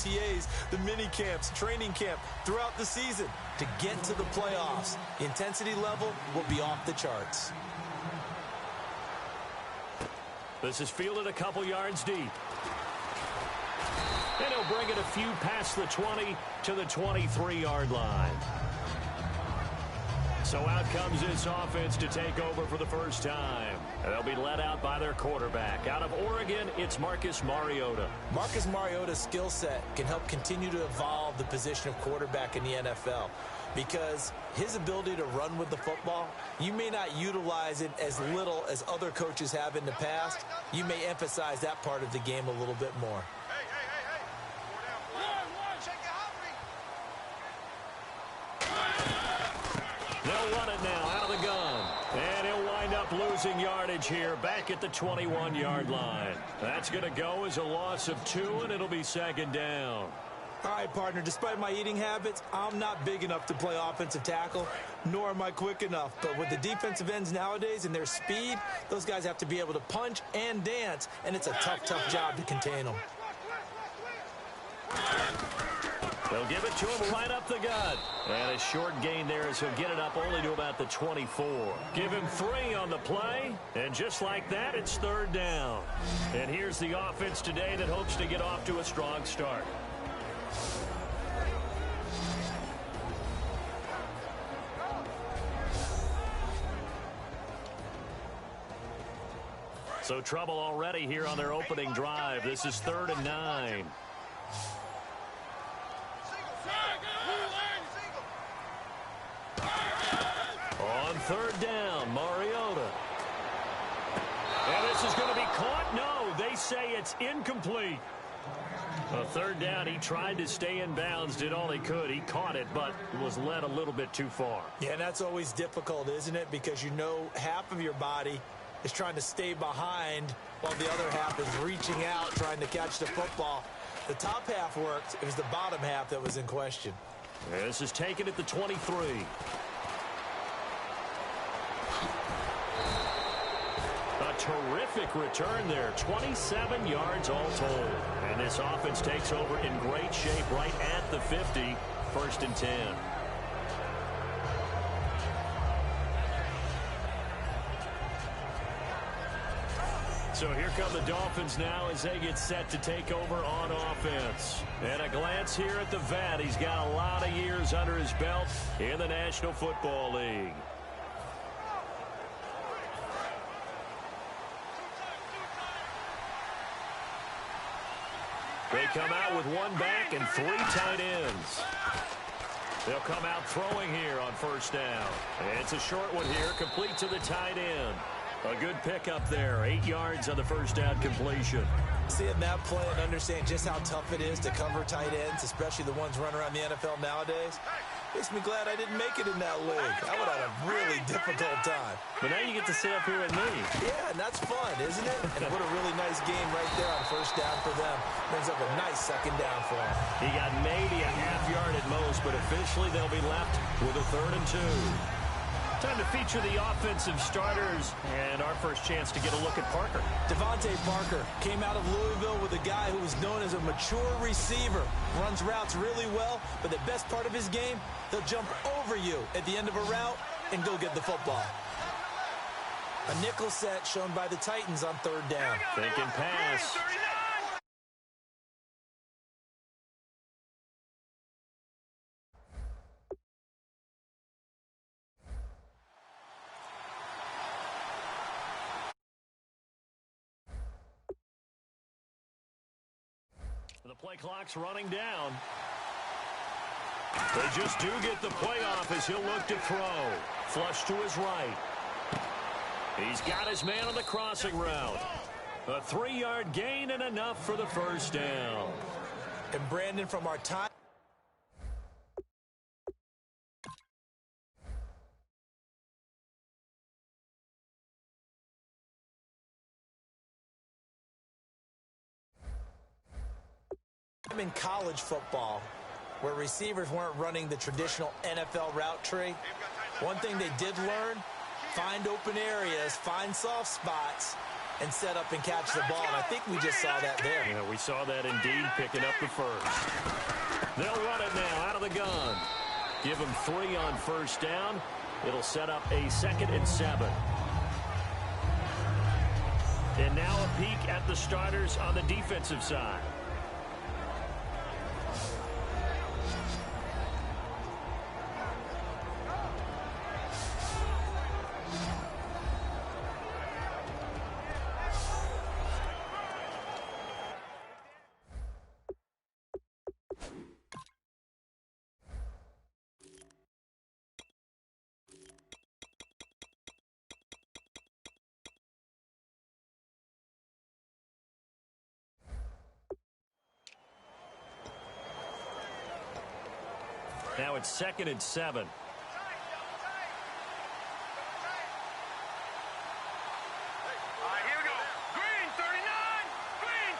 OTAs, the mini camps, training camp, throughout the season to get to the playoffs. The intensity level will be off the charts. This is fielded a couple yards deep. And he'll bring it a few past the 20 to the 23-yard line. So out comes this offense to take over for the first time. They'll be led out by their quarterback. Out of Oregon, it's Marcus Mariota. Marcus Mariota's skill set can help continue to evolve the position of quarterback in the NFL because his ability to run with the football, you may not utilize it as little as other coaches have in the past. You may emphasize that part of the game a little bit more. They'll run it now out of the gun. And he'll wind up losing yardage here back at the 21-yard line. That's going to go as a loss of 2, and it'll be second down. All right, partner, despite my eating habits, I'm not big enough to play offensive tackle, nor am I quick enough. But with the defensive ends nowadays and their speed, those guys have to be able to punch and dance, and it's a tough, tough job to contain them. They'll give it to him right up the gut. And a short gain there as he'll get it up only to about the 24. Give him 3 on the play. And just like that, it's third down. And here's the offense today that hopes to get off to a strong start. So trouble already here on their opening drive. This is 3rd and 9. On 3rd down, Mariota. And this is going to be caught. No, they say it's incomplete. A 3rd down, he tried to stay in bounds, did all he could. He caught it, but was led a little bit too far. Yeah, and that's always difficult, isn't it? Because you know half of your body is trying to stay behind while the other half is reaching out, trying to catch the football. The top half worked. It was the bottom half that was in question. This is taken at the 23. A terrific return there. 27 yards all told. And this offense takes over in great shape right at the 50. 1st and 10. So here come the Dolphins now as they get set to take over on offense. And a glance here at the vet. He's got a lot of years under his belt in the National Football League. They come out with 1 back and 3 tight ends. They'll come out throwing here on 1st down. And it's a short one here, complete to the tight end. A good pickup there, 8 yards on the 1st down completion. Seeing that play and understand just how tough it is to cover tight ends, especially the ones running around the NFL nowadays, makes me glad I didn't make it in that league. I would have had a really difficult time. But now you get to sit up here with me. Yeah, and that's fun, isn't it? And what a really nice game right there on 1st down for them. Brings up a nice 2nd down for him. He got maybe a half yard at most, but officially they'll be left with a 3rd and 2. Time to feature the offensive starters and our first chance to get a look at Parker. Devontae Parker came out of Louisville with a guy who was known as a mature receiver. Runs routes really well, but the best part of his game, he'll jump over you at the end of a route and go get the football. A nickel set shown by the Titans on 3rd down. Thinking pass. The play clock's running down. They just do get the play off as he'll look to throw. Flush to his right. He's got his man on the crossing route. A 3-yard gain and enough for the 1st down. And Brandon, from our time in college football, where receivers weren't running the traditional NFL route tree, one thing they did learn, find open areas, find soft spots, and set up and catch the ball. And I think we just saw that there. Yeah, we saw that indeed, picking up the first. They'll run it now out of the gun. Give them 3 on first down. It'll set up a 2nd and 7. And now a peek at the starters on the defensive side. Now it's 2nd and 7. Here we go. Green 39. Green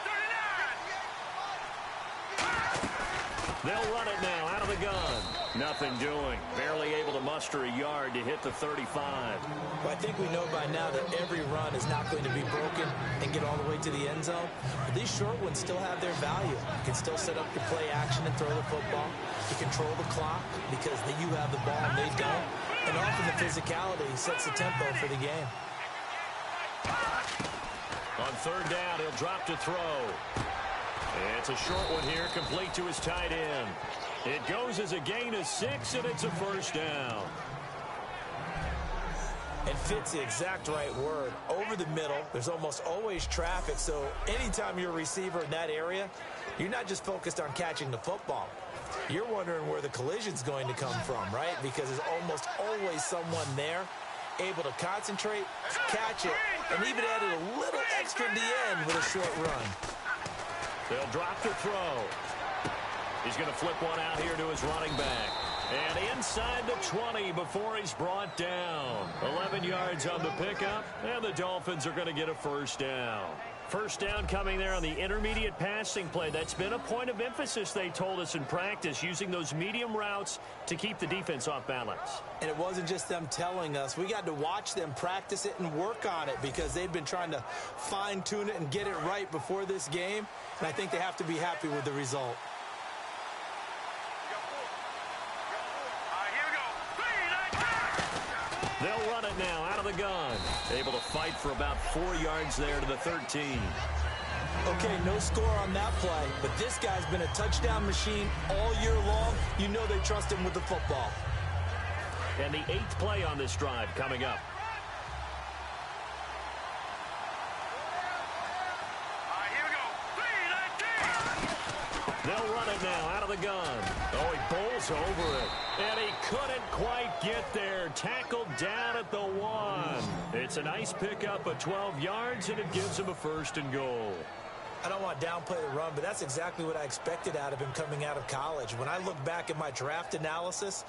39. They'll run it now out of the gun. Nothing doing. Barely able to muster a yard to hit the 35. Well, I think we know by now that every run is not going to be broken and get all the way to the end zone. But these short ones still have their value. You can still set up your play action and throw the football. You control the clock because you have the ball and they don't. And often the physicality sets the tempo for the game. On 3rd down, he'll drop to throw. It's a short one here, complete to his tight end. It goes as a gain of 6, and it's a first down. And fit's the exact right word. Over the middle, there's almost always traffic, so anytime you're a receiver in that area, you're not just focused on catching the football. You're wondering where the collision's going to come from, right? Because there's almost always someone there able to concentrate, catch it, and even added a little extra at the end with a short run. They'll drop to throw. He's going to flip one out here to his running back. And inside the 20 before he's brought down. 11 yards on the pickup, and the Dolphins are going to get a first down. First down coming there on the intermediate passing play. That's been a point of emphasis, they told us in practice, using those medium routes to keep the defense off balance. And it wasn't just them telling us. We got to watch them practice it and work on it because they've been trying to fine-tune it and get it right before this game. And I think they have to be happy with the result. They'll run it now out of the gun. Able to fight for about 4 yards there to the 13. Okay, no score on that play, but this guy's been a touchdown machine all year long. You know they trust him with the football. And the 8th play on this drive coming up. They'll run it now out of the gun. Oh, he bowls over it. And he couldn't quite get there. Tackled down at the 1. It's a nice pickup of 12 yards, and it gives him a 1st and goal. I don't want to downplay the run, but that's exactly what I expected out of him coming out of college. When I look back at my draft analysis,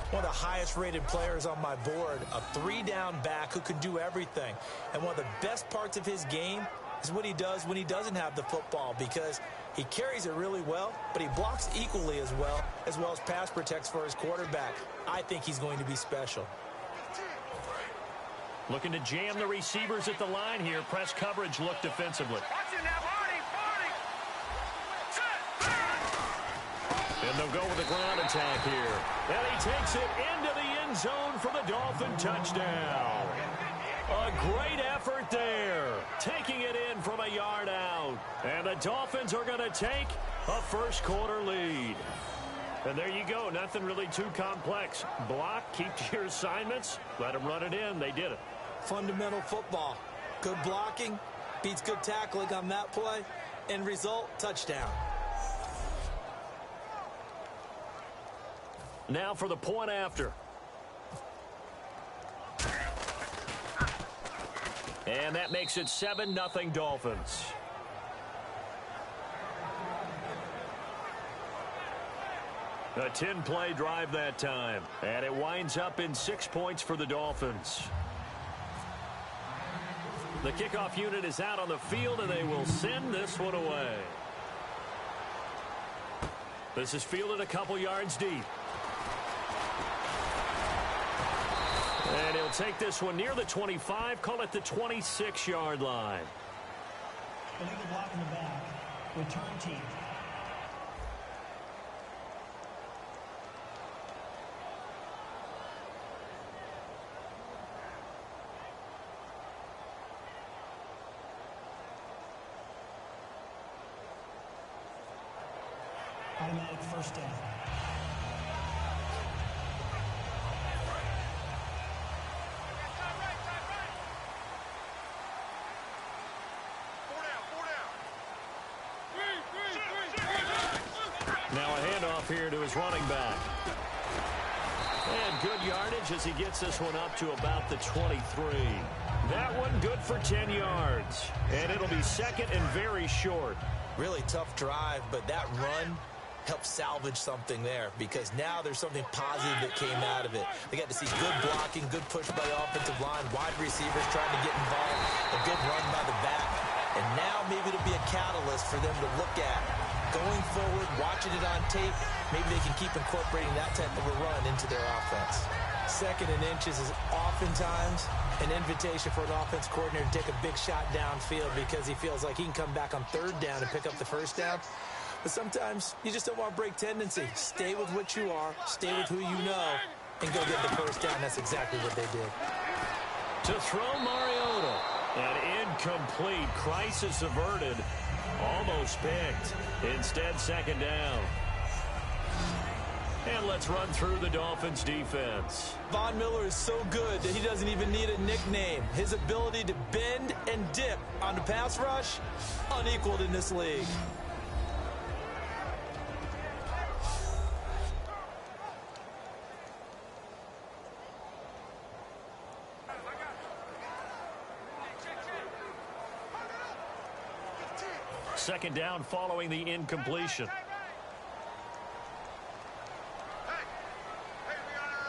one of the highest-rated players on my board, a 3-down back who can do everything. And one of the best parts of his game is what he does when he doesn't have the football, because he carries it really well, but he blocks equally as well as pass protects for his quarterback. I think he's going to be special. Looking to jam the receivers at the line here. Press coverage look defensively. And they'll go with the ground attack here. And he takes it into the end zone for the Dolphin touchdown. A great effort there. Taking it in from a yard out. And the Dolphins are going to take a first-quarter lead. And there you go. Nothing really too complex. Block, keep to your assignments, let them run it in. They did it. Fundamental football. Good blocking beats good tackling on that play. End result, touchdown. Now for the point after. And that makes it 7-0 Dolphins. A 10-play drive that time. And it winds up in 6 points for the Dolphins. The kickoff unit is out on the field, and they will send this one away. This is fielded a couple yards deep. And he'll take this one near the 25, call it the 26-yard line. Illegal block in the back. Return team. Automatic first down. Now a handoff here to his running back. And good yardage as he gets this one up to about the 23. That one good for 10 yards. And it'll be second and very short. Really tough drive, but that run helped salvage something there because now there's something positive that came out of it. They got to see good blocking, good push by the offensive line, wide receivers trying to get involved, a good run by the back. And now maybe it'll be a catalyst for them to look at going forward, watching it on tape. Maybe they can keep incorporating that type of a run into their offense. Second and inches is oftentimes an invitation for an offense coordinator to take a big shot downfield because he feels like he can come back on third down and pick up the first down. But sometimes you just don't want to break tendency. Stay with what you are, stay with who you know, and go get the first down. That's exactly what they did. To throw Mariota. An incomplete. Crisis averted. Almost picked. Instead, second down. And let's run through the Dolphins' defense. Von Miller is so good that he doesn't even need a nickname. His ability to bend and dip on the pass rush, unequaled in this league. Second down following the incompletion.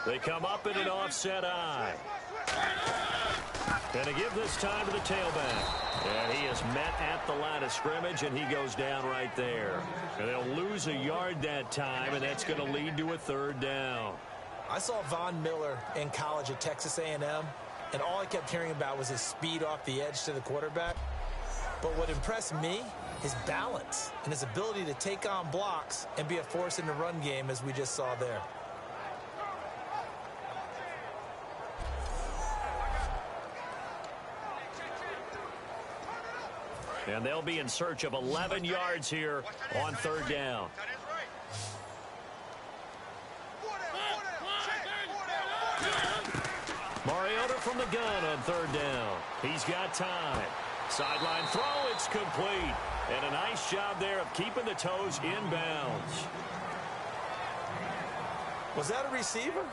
They come up in an offset eye. Going to give this time to the tailback. And he is met at the line of scrimmage, and he goes down right there. And they'll lose a yard that time, and that's going to lead to a third down. I saw Von Miller in college at Texas A&M, and all I kept hearing about was his speed off the edge to the quarterback. But what impressed me, his balance and his ability to take on blocks and be a force in the run game, as we just saw there. And they'll be in search of 11 yards here on third down. Mariota from the gun on third down. He's got time. Sideline throw, it's complete. And a nice job there of keeping the toes in bounds. Was that a receiver?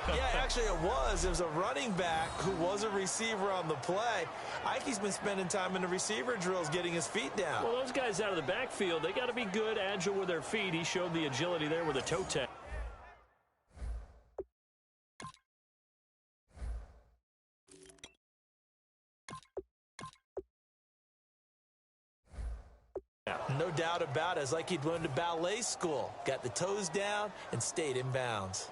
Yeah, actually it was. It was a running back who was a receiver on the play. Ike's been spending time in the receiver drills getting his feet down. Well, those guys out of the backfield, they got to be good, agile with their feet. He showed the agility there with a toe tap. No doubt about it. It's like he'd went to ballet school. Got the toes down and stayed in bounds.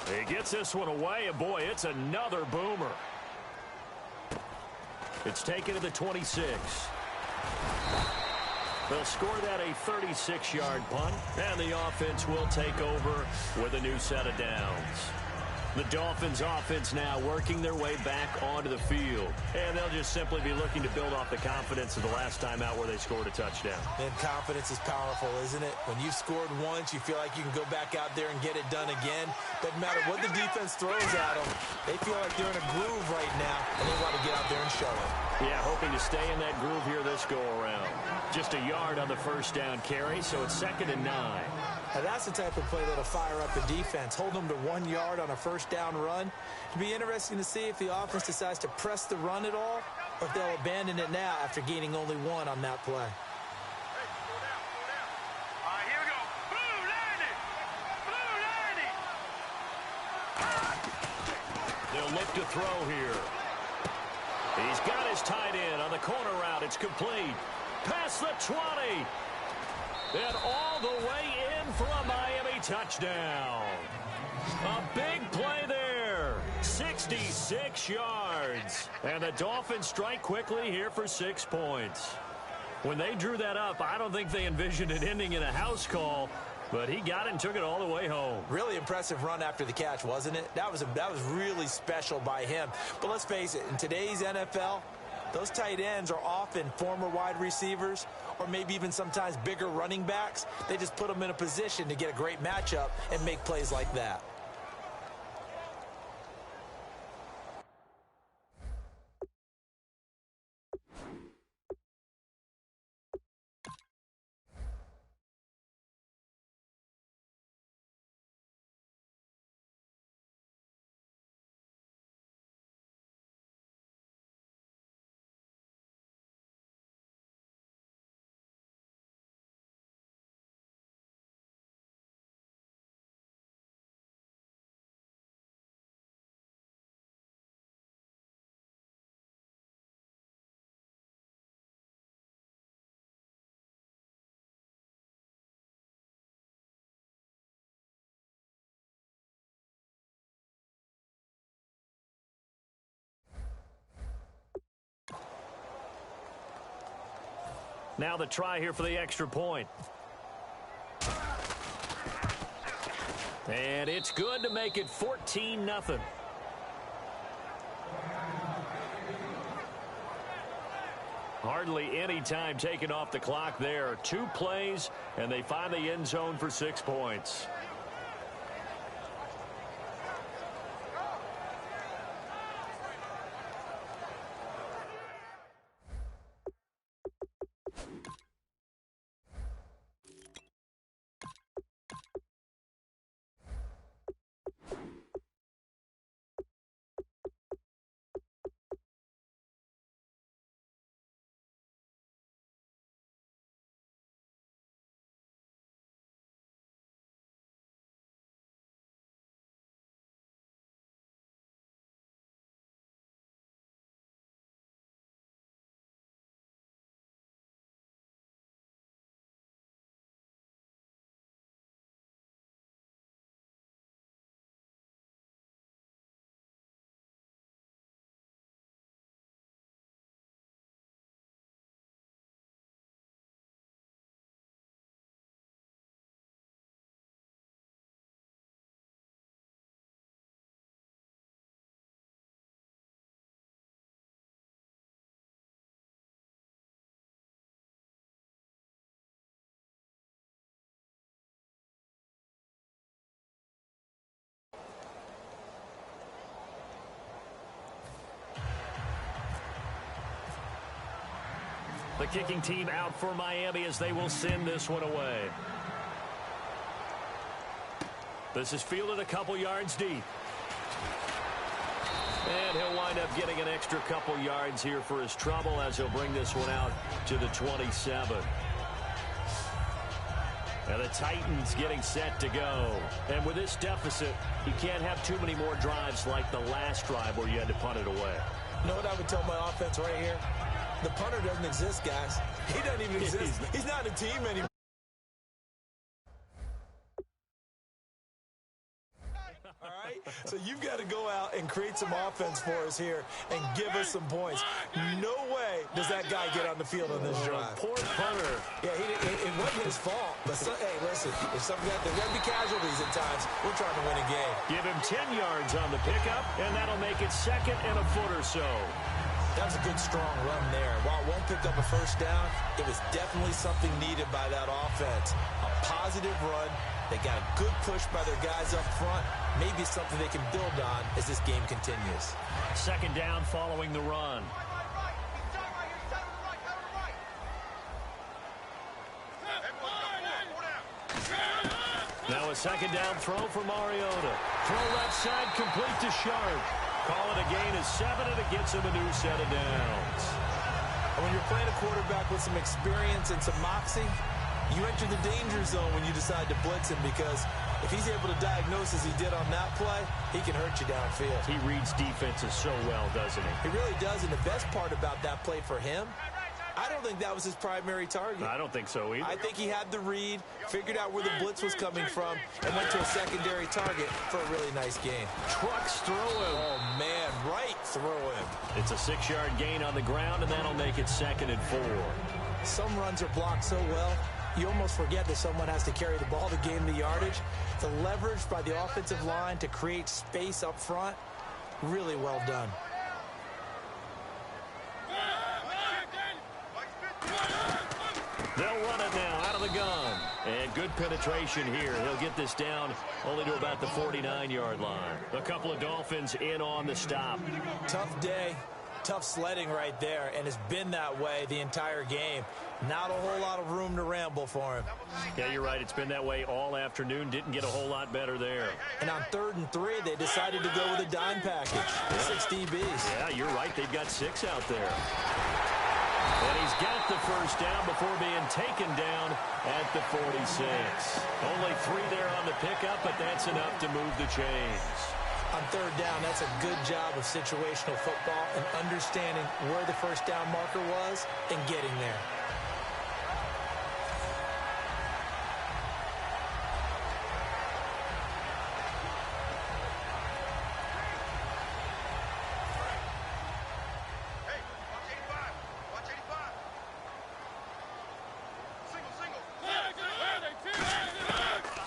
He gets this one away, and boy, it's another boomer. It's taken to the 26. They'll score that a 36-yard punt, and the offense will take over with a new set of downs. The Dolphins offense now working their way back onto the field. And they'll just simply be looking to build off the confidence of the last time out where they scored a touchdown. And confidence is powerful, isn't it? When you've scored once, you feel like you can go back out there and get it done again. Doesn't matter what the defense throws at them. They feel like they're in a groove right now, and they want to get out there and show it. Yeah, hoping to stay in that groove here this go-around. Just a yard on the first down carry, so it's 2nd and 9. Now that's the type of play that'll fire up the defense. Hold them to 1 yard on a first down run. It'll be interesting to see if the offense decides to press the run at all, or if they'll abandon it now after gaining only 1 on that play. Here we go. Blue 90. Blue 90. They'll look to throw here. He's got his tight end on the corner route. It's complete. Past the 20. And all the way in for a Miami touchdown. A big play there. 66 yards. And the Dolphins strike quickly here for 6 points. When they drew that up, I don't think they envisioned it ending in a house call, but he got it and took it all the way home. Really impressive run after the catch, wasn't it? That was really special by him. But let's face it, in today's NFL, those tight ends are often former wide receivers or maybe even sometimes bigger running backs. They just put them in a position to get a great matchup and make plays like that. Now the try here for the extra point. And it's good to make it 14-0. Hardly any time taken off the clock there. 2 plays, and they find the end zone for 6 points. The kicking team out for Miami as they will send this one away. This is fielded a couple yards deep. And he'll wind up getting an extra couple yards here for his trouble as he'll bring this one out to the 27. And the Titans getting set to go. And with this deficit, you can't have too many more drives like the last drive where you had to punt it away. You know what I would tell my offense right here? The punter doesn't exist, guys. He doesn't even exist. He's not a team anymore. All right? So you've got to go out and create some offense for us here and give us some points. No way does that guy get on the field on this drive. Poor punter. Yeah, it wasn't his fault. But, hey, listen, if there's going to be casualties at times, we're trying to win a game. Give him 10 yards on the pickup, and that'll make it 2nd and a foot or so. That was a good, strong run there. While it won't pick up a first down, it was definitely something needed by that offense. A positive run. They got a good push by their guys up front. Maybe something they can build on as this game continues. 2nd down following the run. Now a 2nd down throw for Mariota. Throw left side, complete to Sharp. Call it a gain of 7, and it gets him a new set of downs. And when you're playing a quarterback with some experience and some moxie, you enter the danger zone when you decide to blitz him, because if he's able to diagnose as he did on that play, he can hurt you downfield. He reads defenses so well, doesn't he? He really does, and the best part about that play for him I don't think that was his primary target. I don't think so either. I think he had the read, figured out where the blitz was coming from, and went to a secondary target for a really nice gain. Trucks through him. Oh, man, right through him. It's a 6-yard gain on the ground, and that'll make it 2nd and 4. Some runs are blocked so well, you almost forget that someone has to carry the ball to gain the yardage. The leverage by the offensive line to create space up front, really well done. They'll run it now out of the gun. And good penetration here. He'll get this down only to about the 49-yard line. A couple of Dolphins in on the stop. Tough day, tough sledding right there, and it's been that way the entire game. Not a whole lot of room to ramble for him. Yeah, you're right. It's been that way all afternoon. Didn't get a whole lot better there. And on 3rd and 3, they decided to go with a dime package. 6 DBs. Yeah, you're right. They've got 6 out there. And he's got the first down before being taken down at the 46. Only 3 there on the pickup, but that's enough to move the chains. On 3rd down, that's a good job of situational football and understanding where the first down marker was and getting there.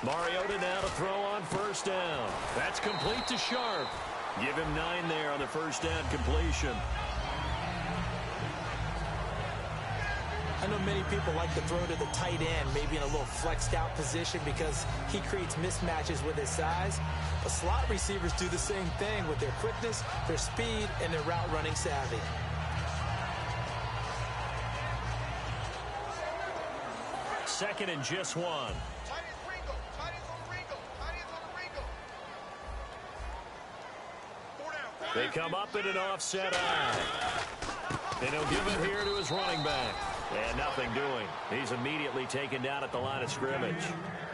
Mariota now to throw on first down. That's complete to Sharp. Give him 9 there on the first down completion. I know many people like to throw to the tight end, maybe in a little flexed out position because he creates mismatches with his size. But slot receivers do the same thing with their quickness, their speed, and their route running savvy. Second and just 1. They come up in an offset eye. And he'll give it here to his running back. And nothing doing. He's immediately taken down at the line of scrimmage.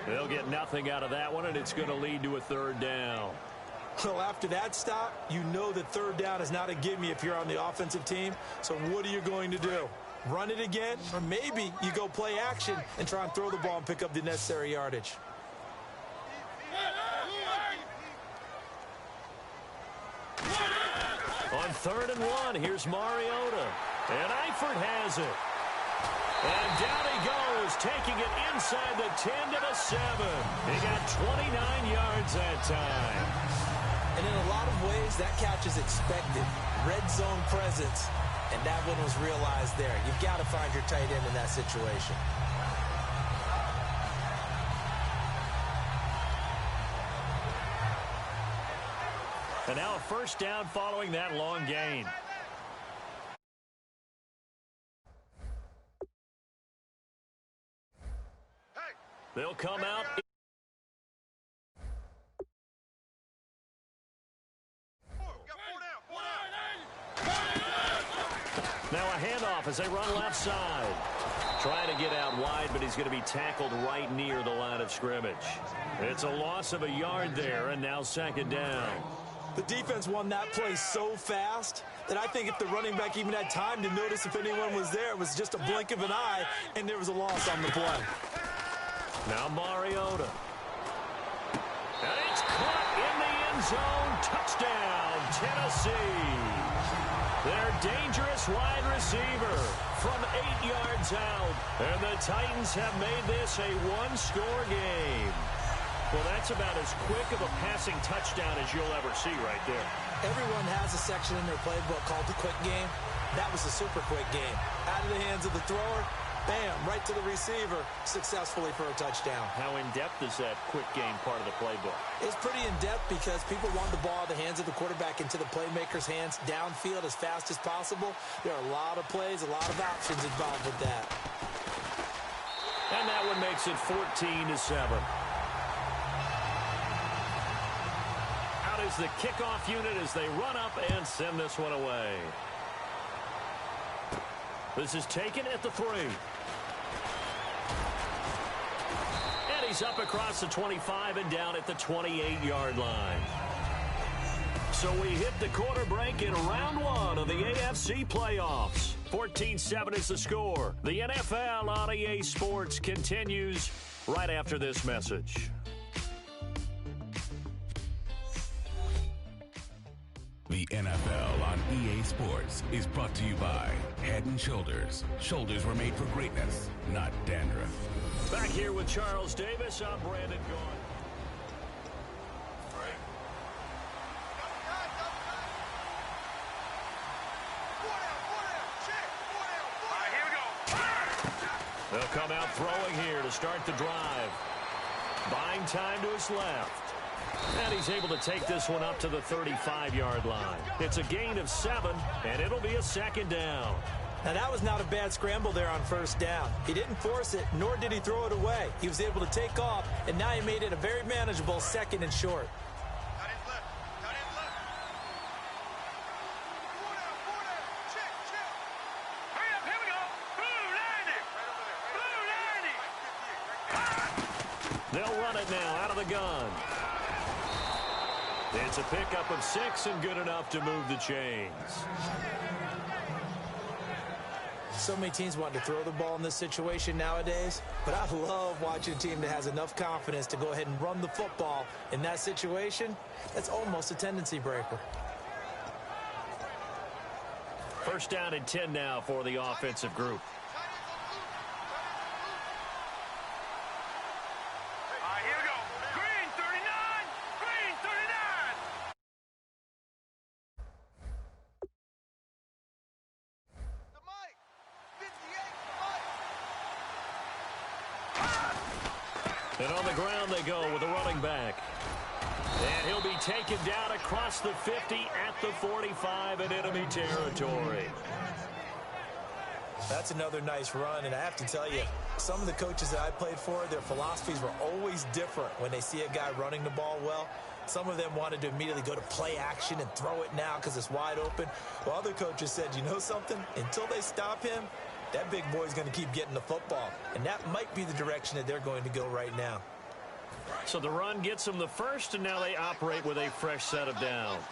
They'll get nothing out of that one, and it's going to lead to a 3rd down. Well, after that stop, you know that 3rd down is not a gimme if you're on the offensive team. So what are you going to do? Run it again? Or maybe you go play action and try and throw the ball and pick up the necessary yardage. On 3rd and 1, here's Mariota. And Eifert has it. And down he goes, taking it inside the 10 to the 7. He got 29 yards that time. And in a lot of ways, that catch is expected. Red zone presence, and that one was realized there. You've got to find your tight end in that situation. And now a first down following that long gain. They'll come out. Now a handoff as they run left side. Trying to get out wide, but he's going to be tackled right near the line of scrimmage. It's a loss of a yard there, and now 2nd down. The defense won that play so fast that I think if the running back even had time to notice if anyone was there, it was just a blink of an eye, and there was a loss on the play. Now Mariota. And it's caught in the end zone. Touchdown, Tennessee. Their dangerous wide receiver from 8 yards out. And the Titans have made this a 1-score game. Well, that's about as quick of a passing touchdown as you'll ever see right there. Everyone has a section in their playbook called the quick game. That was a super quick game. Out of the hands of the thrower, bam, right to the receiver, successfully for a touchdown. How in-depth is that quick game part of the playbook? It's pretty in-depth because people want the ball out of the hands of the quarterback into the playmaker's hands downfield as fast as possible. There are a lot of plays, a lot of options involved with that. And that one makes it 14-7. Out is the kickoff unit as they run up and send this one away. This is taken at the 3. And he's up across the 25 and down at the 28-yard line. So we hit the quarter break in round 1 of the AFC playoffs. 14-7 is the score. The NFL on EA Sports continues right after this message. The NFL on EA Sports is brought to you by Head & Shoulders. Shoulders were made for greatness, not dandruff. Back here with Charles Davis, I'm Brandon Gaughan. They'll come out throwing here to start the drive. Buying time to his left. And he's able to take this one up to the 35-yard line. It's a gain of 7, and it'll be a second down. Now, that was not a bad scramble there on first down. He didn't force it, nor did he throw it away. He was able to take off, and now he made it a very manageable 2nd and short. They'll run it now out of the gun. It's a pickup of 6 and good enough to move the chains. So many teams want to throw the ball in this situation nowadays, but I love watching a team that has enough confidence to go ahead and run the football in that situation. That's almost a tendency breaker. First down and 10 now for the offensive group. And on the ground they go with a running back. And he'll be taken down across the 50 at the 45 in enemy territory. That's another nice run, and I have to tell you, some of the coaches that I played for, their philosophies were always different when they see a guy running the ball well. Some of them wanted to immediately go to play action and throw it now because it's wide open. While other coaches said, you know something? Until they stop him, that big boy's going to keep getting the football. And that might be the direction that they're going to go right now. So the run gets them the first, and now they operate with a fresh set of downs.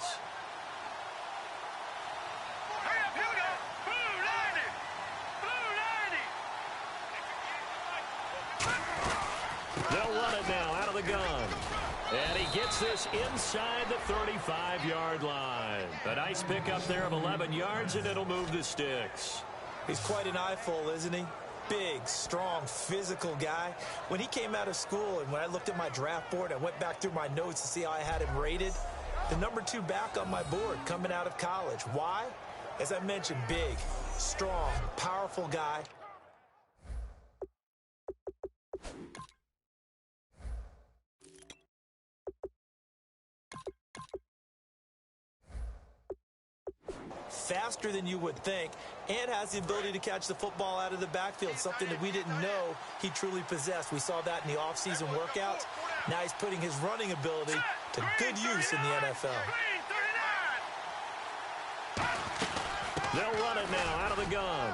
They'll run it now out of the gun. And he gets this inside the 35-yard line. A nice pickup there of 11 yards, and it'll move the sticks. He's quite an eyeful, isn't he? Big, strong, physical guy. When he came out of school and when I looked at my draft board, I went back through my notes to see how I had him rated. The number 2 back on my board coming out of college. Why? As I mentioned, big, strong, powerful guy. Faster than you would think, and has the ability to catch the football out of the backfield, something that we didn't know he truly possessed. We saw that in the offseason workouts. Now he's putting his running ability to good use in the NFL. They'll run it now out of the gun.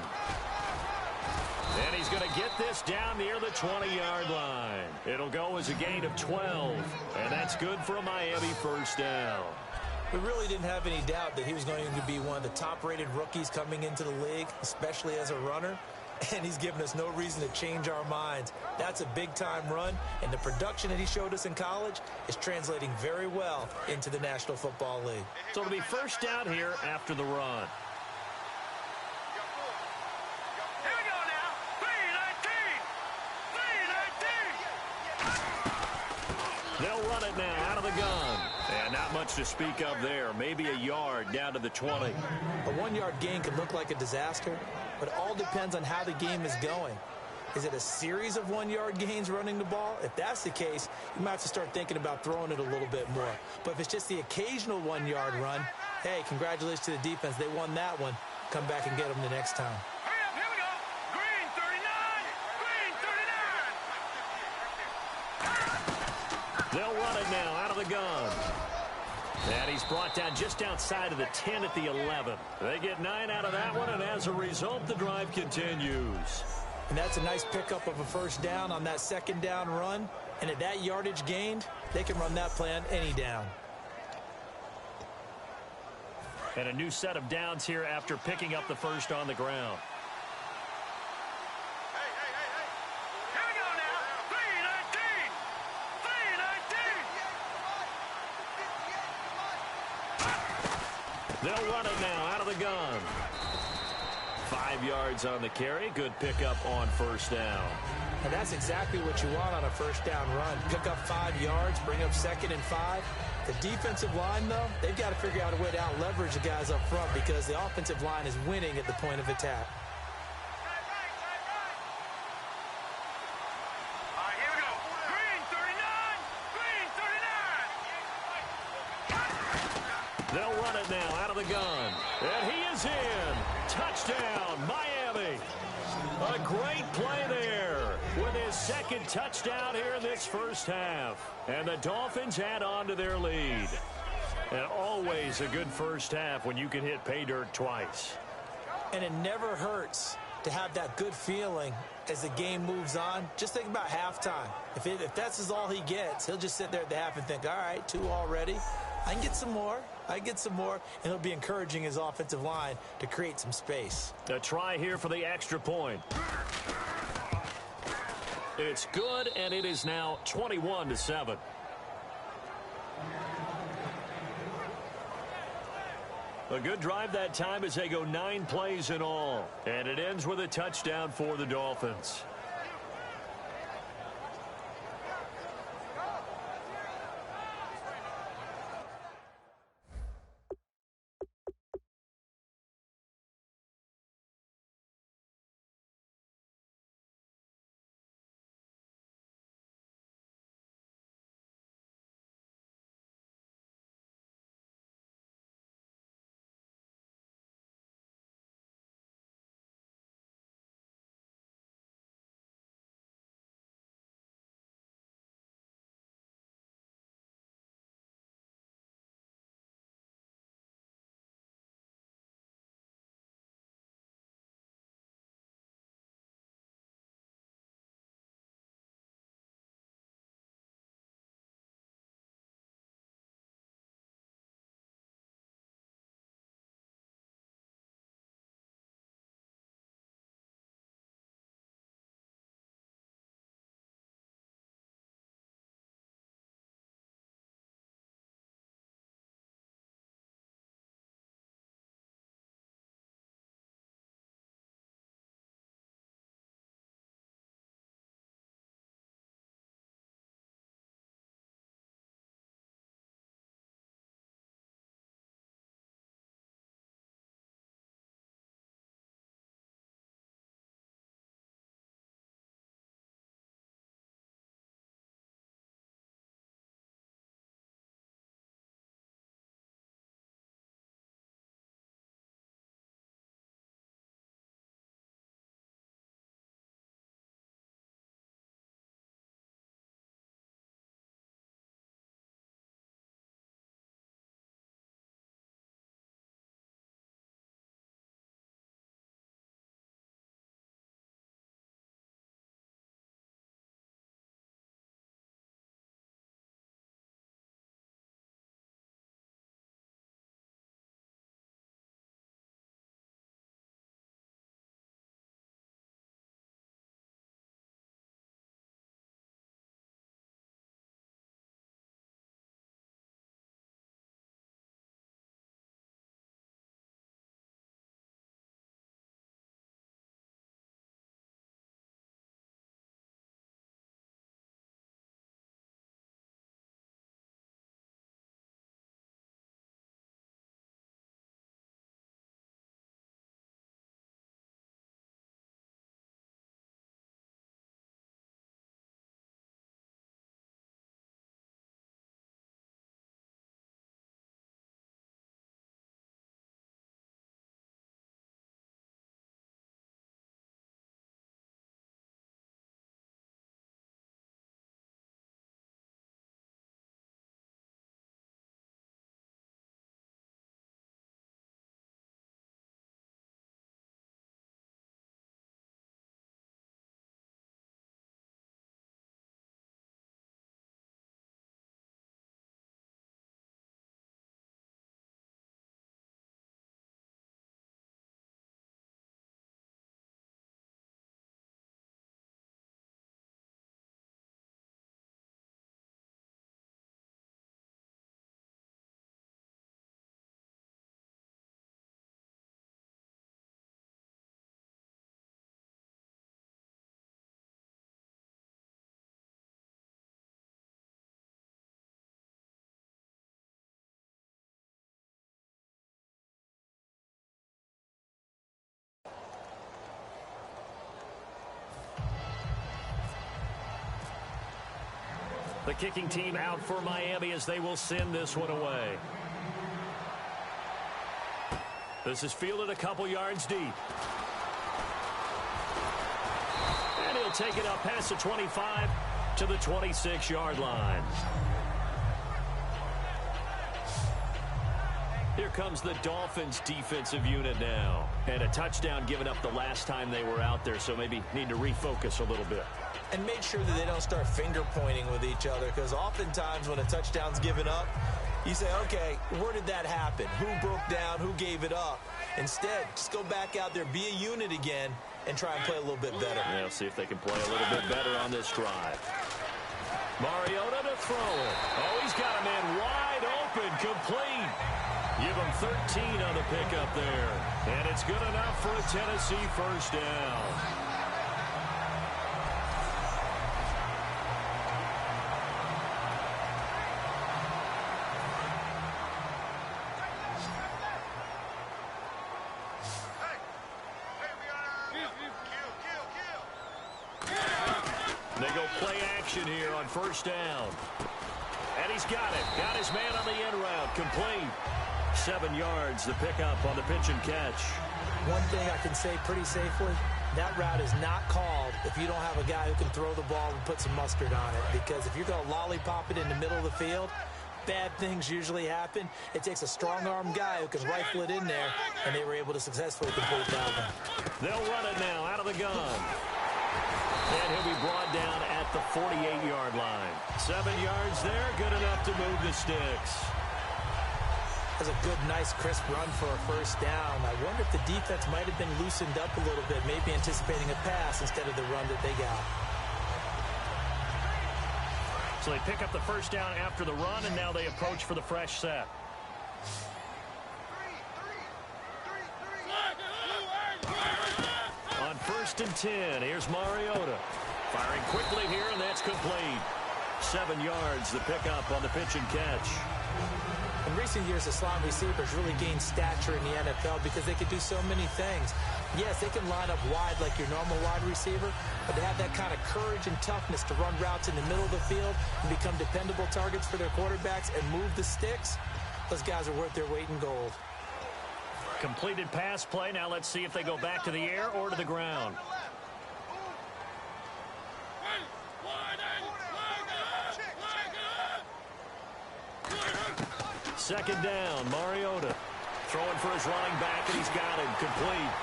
And he's going to get this down near the 20-yard line. It'll go as a gain of 12, and that's good for a Miami first down. We really didn't have any doubt that he was going to be one of the top-rated rookies coming into the league, especially as a runner. And he's given us no reason to change our minds. That's a big-time run, and the production that he showed us in college is translating very well into the National Football League. So it'll be first down here after the run. They'll run it now out of the gun. And not much to speak of there. Maybe a yard down to the 20. A 1-yard gain could look like a disaster, but it all depends on how the game is going. Is it a series of 1-yard gains running the ball? If that's the case, you might have to start thinking about throwing it a little bit more. But if it's just the occasional 1-yard run, hey, congratulations to the defense. They won that one. Come back and get them the next time. They'll run it now out of the gun. And he's brought down just outside of the 10 at the 11. They get 9 out of that one, and as a result, the drive continues. And that's a nice pickup of a first down on that second down run. And at that yardage gained, they can run that play on any down. And a new set of downs here after picking up the first on the ground. Here we go now. 3-19. They'll run it now out of the gun. 5 yards on the carry. Good pickup on first down. And that's exactly what you want on a first down run. Pick up 5 yards, bring up 2nd and 5. The defensive line, though, they've got to figure out a way to out-leverage the guys up front because the offensive line is winning at the point of attack. All right, here we go. Green 39. Green 39. They'll run it now out of the gun. And he is in. Touchdown, Miami. A great play there with his second touchdown here in this first half. And the Dolphins add on to their lead. And always a good first half when you can hit pay dirt twice. And it never hurts to have that good feeling as the game moves on. Just think about halftime. If that's all he gets, he'll just sit there at the half and think, all right, 2 already. I can get some more. And he'll be encouraging his offensive line to create some space. A try here for the extra point. It's good, and it is now 21-7. A good drive that time as they go 9 plays in all. And it ends with a touchdown for the Dolphins. The kicking team out for Miami as they will send this one away. This is fielded a couple yards deep. And he'll take it up past the 25 to the 26-yard line. Here comes the Dolphins defensive unit now. And a touchdown given up the last time they were out there, so maybe need to refocus a little bit. And make sure that they don't start finger-pointing with each other, because oftentimes when a touchdown's given up, you say, okay, where did that happen? Who broke down? Who gave it up? Instead, just go back out there, be a unit again, and try and play a little bit better. Yeah, see if they can play a little bit better on this drive. Mariota to throw it. Oh, he's got a man wide open, complete. Give him 13 on the pickup there. And it's good enough for a Tennessee first down. They go play action here on first down. And he's got it. Got his man on the end route. Complete. 7 yards, the pickup on the pitch and catch. One thing I can say pretty safely, that route is not called if you don't have a guy who can throw the ball and put some mustard on it. Because if you're going to lollipop it in the middle of the field, bad things usually happen. It takes a strong-arm guy who can rifle it in there, and they were able to successfully complete that one. They'll run it now out of the gun. And he'll be brought down at the 48-yard line. 7 yards there, good enough to move the sticks. That's a good, nice, crisp run for a first down. I wonder if the defense might have been loosened up a little bit, maybe anticipating a pass instead of the run that they got. So they pick up the first down after the run, and now they approach for the fresh set. On 1st and 10, here's Mariota. Firing quickly here, and that's complete. 7 yards, the pickup on the pitch and catch. In recent years, the slot receivers really gained stature in the NFL because they can do so many things. Yes, they can line up wide like your normal wide receiver, but they have that kind of courage and toughness to run routes in the middle of the field and become dependable targets for their quarterbacks and move the sticks. Those guys are worth their weight in gold. Completed pass play. Now let's see if they go back to the air or to the ground. Second down, Mariota. Throwing for his running back, and he's got him. Complete.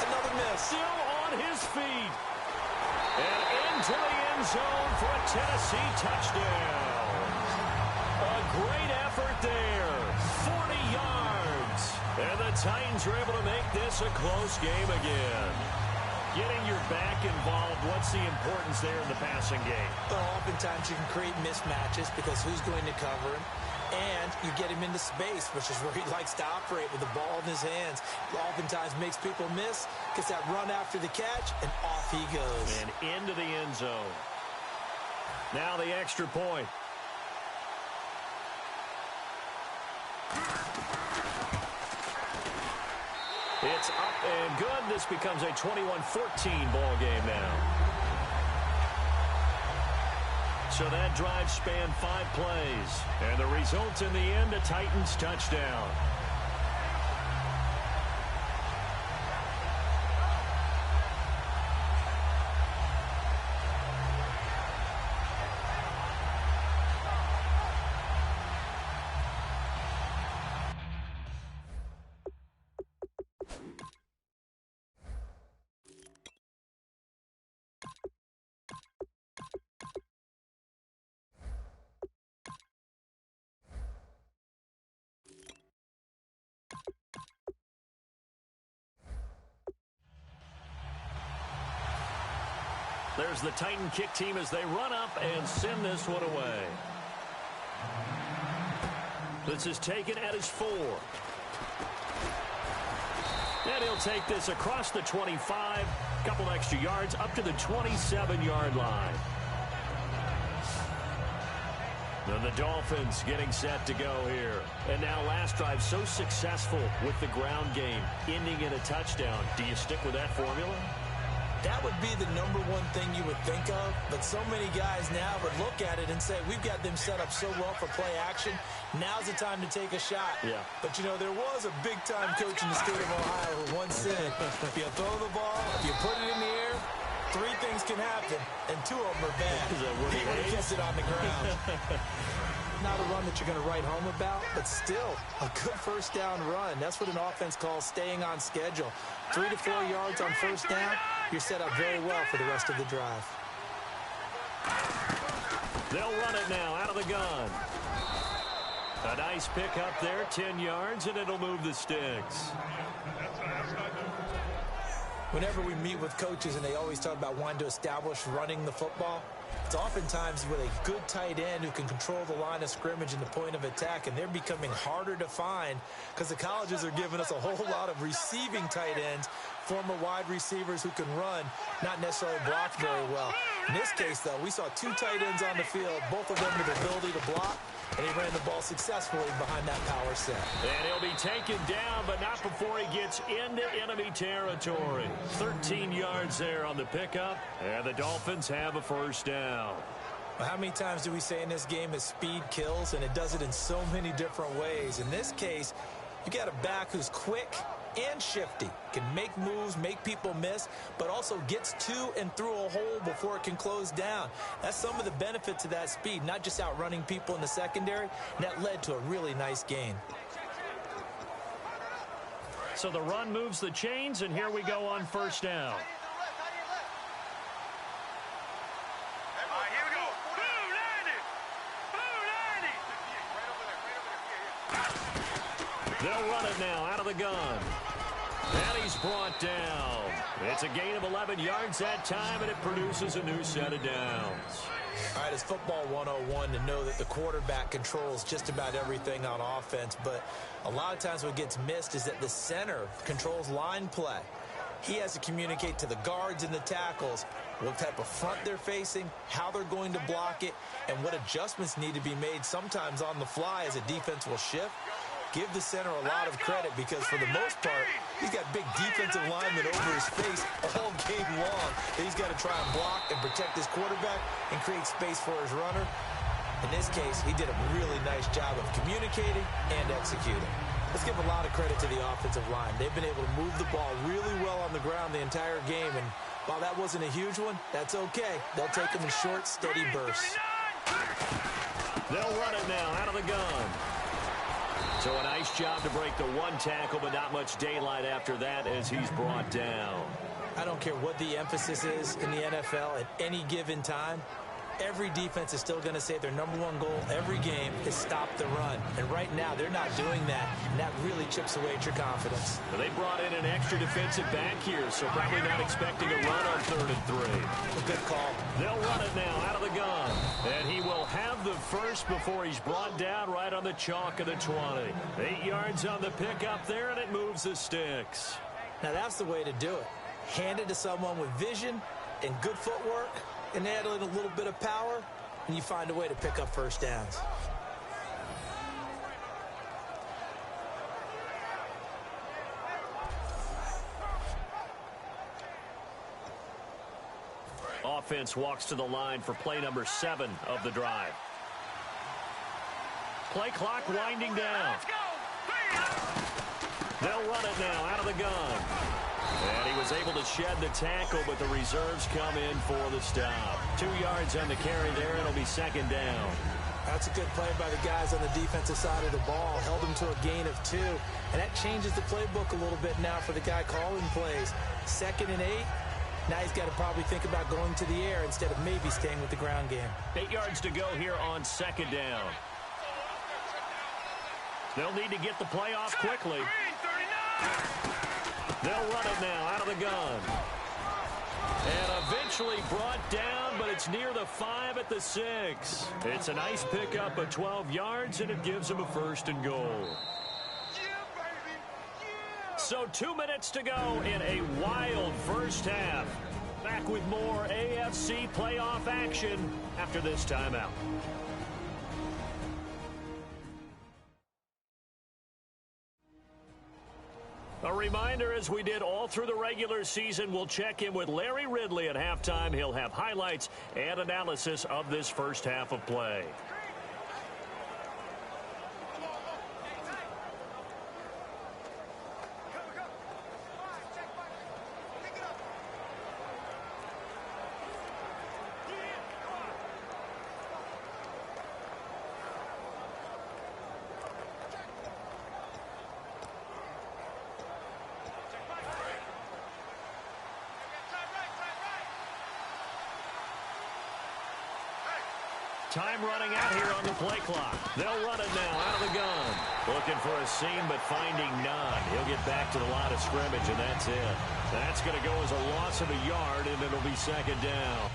Another miss. Still on his feet. And into the end zone for a Tennessee touchdown. A great effort there. 40 yards. And the Titans are able to make this a close game again. Getting your back involved, what's the importance there in the passing game? Well, oftentimes you can create mismatches because who's going to cover him? And you get him into space, which is where he likes to operate with the ball in his hands. Oftentimes makes people miss, gets that run after the catch, and off he goes. And into the end zone. Now the extra point. It's up and good. This becomes a 21-14 ball game now. So that drive spanned 5 plays. And the result in the end, a Titans touchdown. There's the Titan kick team as they run up and send this one away. This is taken at his 4. And he'll take this across the 25, couple extra yards up to the 27-yard line. And the Dolphins getting set to go here. And now last drive so successful with the ground game, ending in a touchdown. Do you stick with that formula? That would be the number one thing you would think of, but so many guys now would look at it and say, we've got them set up so well for play action. Now's the time to take a shot. Yeah. But, you know, there was a big-time coach in the state of Ohio who once said, if you throw the ball, if you put it in the air, 3 things can happen, and 2 of them are bad. He would have kept it on the ground. Not a run that you're going to write home about, but still a good first down run. That's what an offense calls staying on schedule. 3 to 4 yards on first down, you're set up very well for the rest of the drive. They'll run it now out of the gun. A nice pick up there, 10 yards, and it'll move the sticks. Whenever we meet with coaches and they always talk about wanting to establish running the football, it's oftentimes with a good tight end who can control the line of scrimmage and the point of attack, and they're becoming harder to find because the colleges are giving us a whole lot of receiving tight ends, former wide receivers who can run, not necessarily block very well. In this case, though, we saw 2 tight ends on the field, both of them with the ability to block, and he ran the ball successfully behind that power set. And he'll be taken down, but not before he gets into enemy territory. 13 yards there on the pickup, and the Dolphins have a first down. Well, how many times do we say in this game that speed kills, and it does it in so many different ways? In this case, you got a back who's quick and shifty, can make moves, make people miss, but also gets to and through a hole before it can close down. That's some of the benefits of that speed, not just outrunning people in the secondary, and that led to a really nice gain. So the run moves the chains, and here we go on first down. Here we go. Blue 90. They'll run it now out of the gun. And he's brought down. It's a gain of 11 yards that time, and it produces a new set of downs. All right, it's football 101 to know that the quarterback controls just about everything on offense, but a lot of times what gets missed is that the center controls line play. He has to communicate to the guards and the tackles what type of front they're facing, how they're going to block it, and what adjustments need to be made sometimes on the fly as a defense will shift. Give the center a lot of credit because for the most part, he's got big defensive linemen over his face all game long that he's got to try and block and protect his quarterback and create space for his runner. In this case, he did a really nice job of communicating and executing. Let's give a lot of credit to the offensive line. They've been able to move the ball really well on the ground the entire game, and while that wasn't a huge one, that's okay. They'll take them in short, steady bursts. They'll run it now out of the gun. So a nice job to break the 1 tackle, but not much daylight after that as he's brought down. I don't care what the emphasis is in the NFL at any given time. Every defense is still going to say their number 1 goal every game is stop the run. And right now, they're not doing that, and that really chips away at your confidence. Well, they brought in an extra defensive back here, so probably not expecting a run on 3rd and 3. A good call. They'll run it now out of the gun. And he will have the first before he's brought down right on the chalk of the 20. 8 yards on the pickup there, and it moves the sticks. Now, that's the way to do it. Hand it to someone with vision and good footwork, and add in a little bit of power, and you find a way to pick up first downs. Offense walks to the line for play number 7 of the drive. Play clock winding down. They'll run it now out of the gun. And he was able to shed the tackle, but the reserves come in for the stop. 2 yards on the carry there, and it'll be 2nd down. That's a good play by the guys on the defensive side of the ball. Held them to a gain of 2. And that changes the playbook a little bit now for the guy calling plays. 2nd and 8. Now he's got to probably think about going to the air instead of maybe staying with the ground game. 8 yards to go here on 2nd down. They'll need to get the play off quickly. They'll run it now out of the gun. And eventually brought down, but it's near the 5 at the 6. It's a nice pickup of 12 yards, and it gives them a 1st and goal. So 2 minutes to go in a wild first half. Back with more AFC playoff action after this timeout. A reminder, as we did all through the regular season, we'll check in with Larry Ridley at halftime. He'll have highlights and analysis of this first half of play. Time running out here on the play clock. They'll run it now out of the gun. Looking for a seam, but finding none. He'll get back to the line of scrimmage, and that's it. That's going to go as a loss of a yard, and it'll be second down.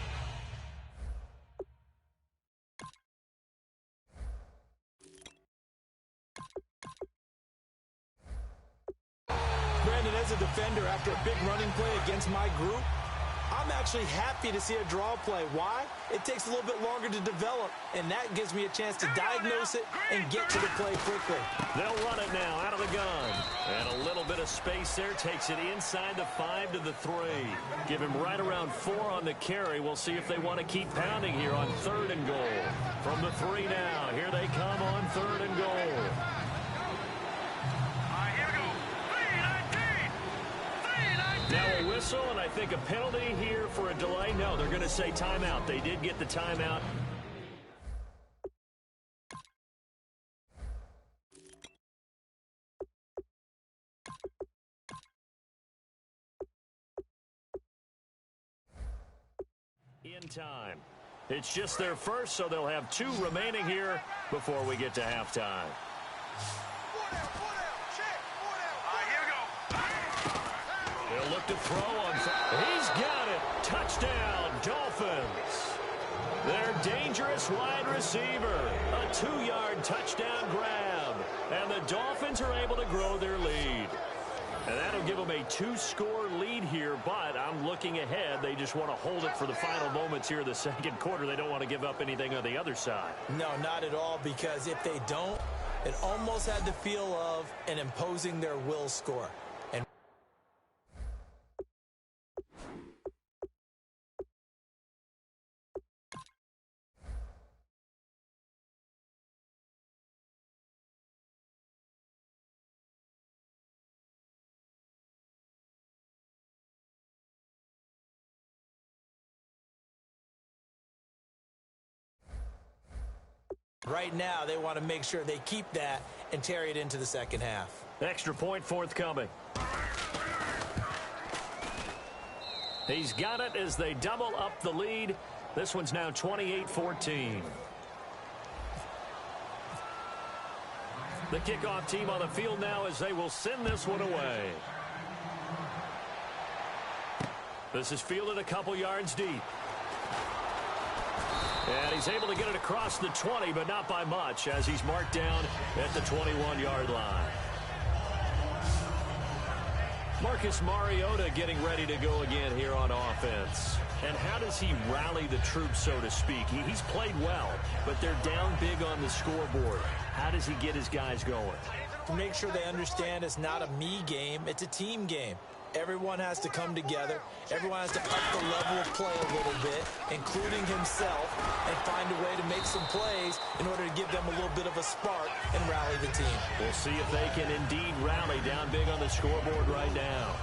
Brandon, as a defender, after a big running play against my group, I'm actually happy to see a draw play. Why? It takes a little bit longer to develop, and that gives me a chance to diagnose it and get to the play quickly. They'll run it now out of the gun. And a little bit of space there takes it inside the 5 to the 3. Give him right around 4 on the carry. We'll see if they want to keep pounding here on 3rd and goal. From the 3 now. Here they come on 3rd and goal. Now a whistle, and I think a penalty here for a delay. No, they're going to say timeout. They did get the timeout. In time. It's just their first, so they'll have 2 remaining here before we get to halftime. They'll look to throw on. He's got it. Touchdown, Dolphins. Their dangerous wide receiver. A 2-yard touchdown grab. And the Dolphins are able to grow their lead. And that'll give them a 2-score lead here, but I'm looking ahead. They just want to hold it for the final moments here in the second quarter. They don't want to give up anything on the other side. No, not at all, because if they don't, it almost had the feel of an imposing their will score. And right now, they want to make sure they keep that and carry it into the second half. Extra point forthcoming. He's got it as they double up the lead. This one's now 28-14. The kickoff team on the field now as they will send this one away. This is fielded a couple yards deep. And he's able to get it across the 20, but not by much, as he's marked down at the 21-yard line. Marcus Mariota getting ready to go again here on offense. And how does he rally the troops, so to speak? He's played well, but they're down big on the scoreboard. How does he get his guys going? To make sure they understand it's not a me game, it's a team game. Everyone has to come together. Everyone has to up the level of play a little bit, including himself, and find a way to make some plays in order to give them a little bit of a spark and rally the team. We'll see if they can indeed rally down big on the scoreboard right now.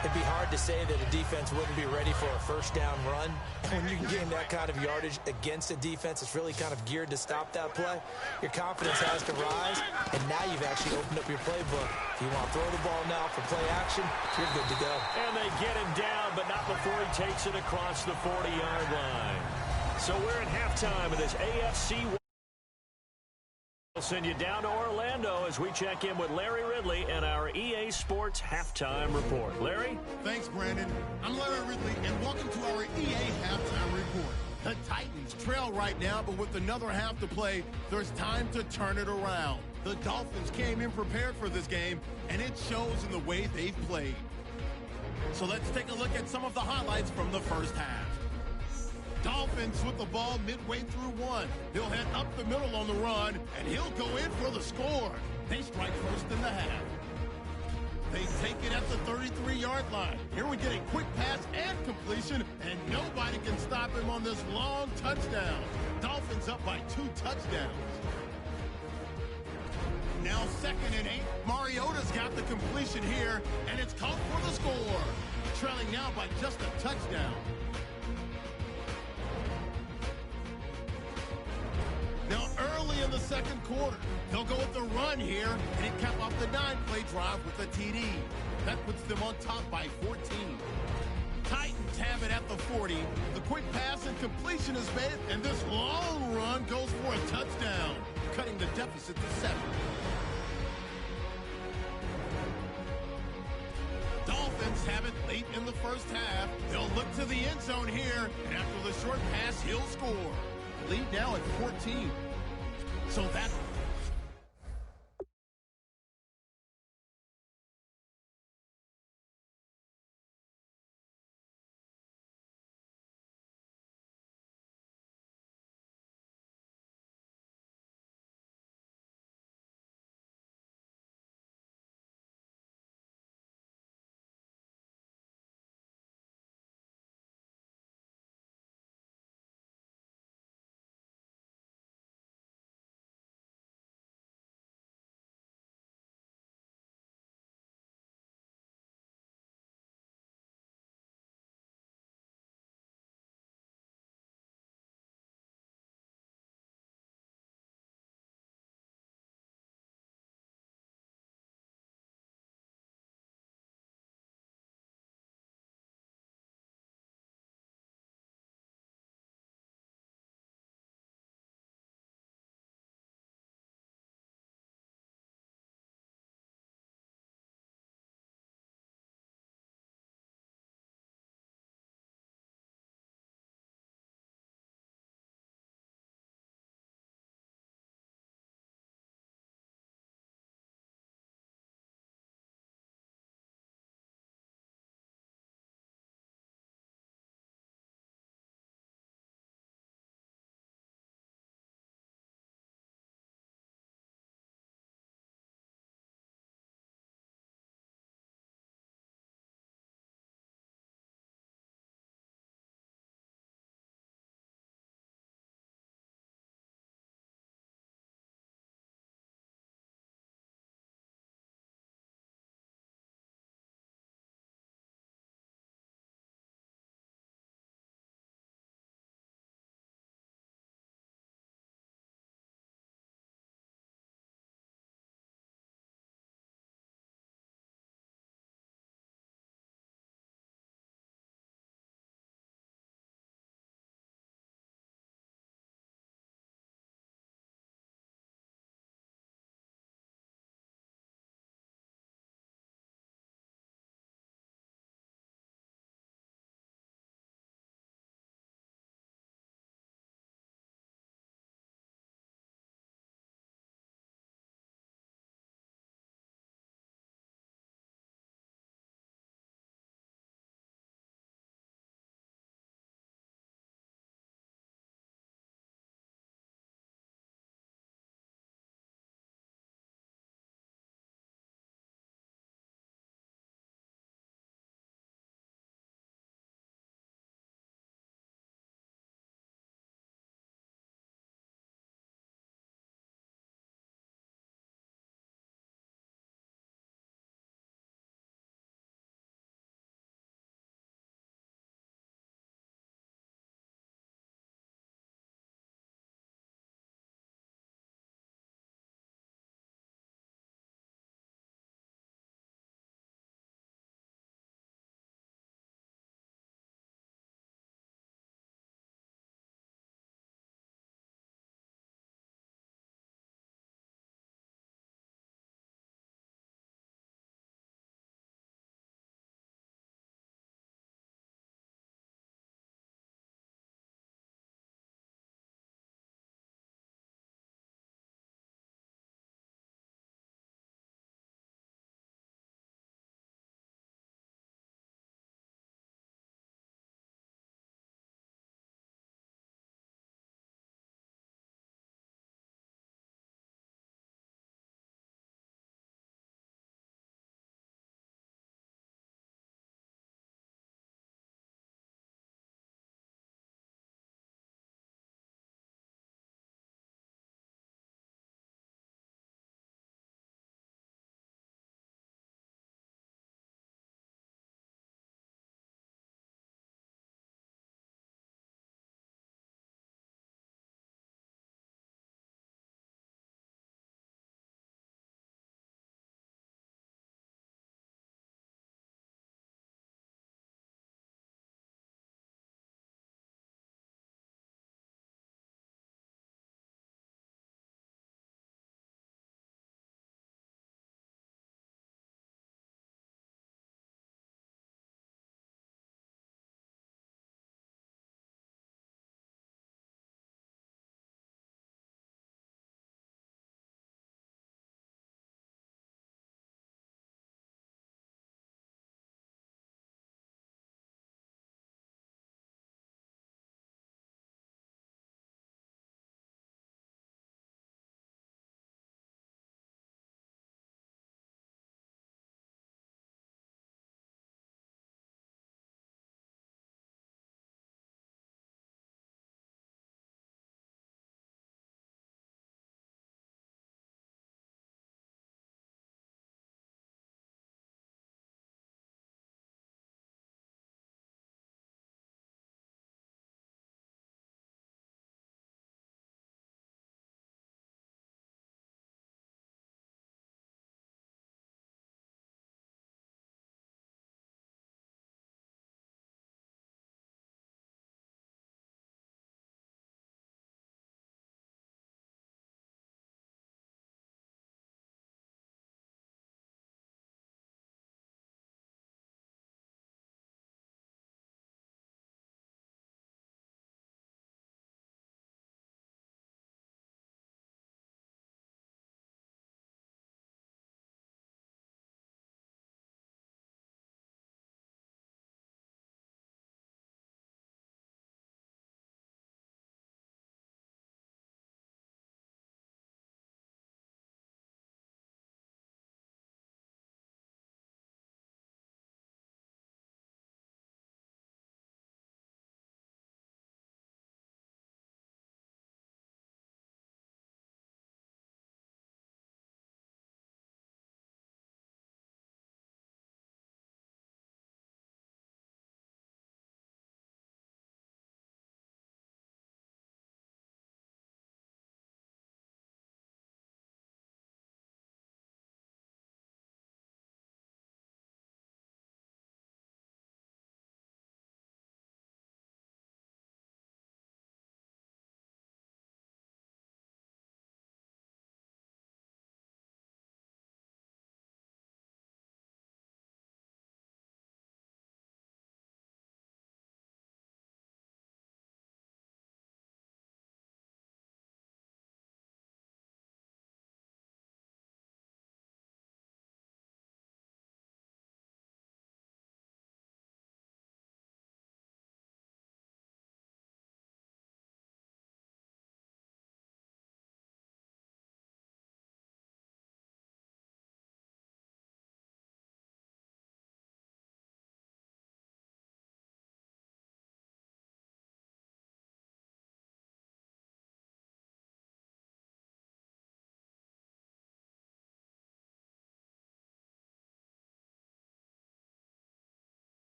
It'd be hard to say that a defense wouldn't be ready for a first down run. When you can gain that kind of yardage against a defense, it's really kind of geared to stop that play. Your confidence has to rise, and now you've actually opened up your playbook. If you want to throw the ball now for play action, you're good to go. And they get him down, but not before he takes it across the 40-yard line. So we're at halftime of this AFC. We'll send you down to Orlando as we check in with Larry Ridley and our EA Sports Halftime Report. Larry? Thanks, Brandon. I'm Larry Ridley, and welcome to our EA Halftime Report. The Titans trail right now, but with another half to play, there's time to turn it around. The Dolphins came in prepared for this game, and it shows in the way they've played. So let's take a look at some of the highlights from the first half. Dolphins with the ball midway through one. He'll head up the middle on the run, and he'll go in for the score. They strike first in the half. They take it at the 33-yard line. Here we get a quick pass and completion, and nobody can stop him on this long touchdown. Dolphins up by 2 touchdowns. Now 2nd and 8. Mariota's got the completion here, and it's called for the score. Trailing now by just a touchdown. Now early in the second quarter, they'll go with the run here, and it cap off the 9-play drive with a TD. That puts them on top by 14. Titans have it at the 40. The quick pass and completion is made, and this long run goes for a touchdown, cutting the deficit to 7. Dolphins have it late in the first half. They'll look to the end zone here, and after the short pass, he'll score. Lead now at 14. So that's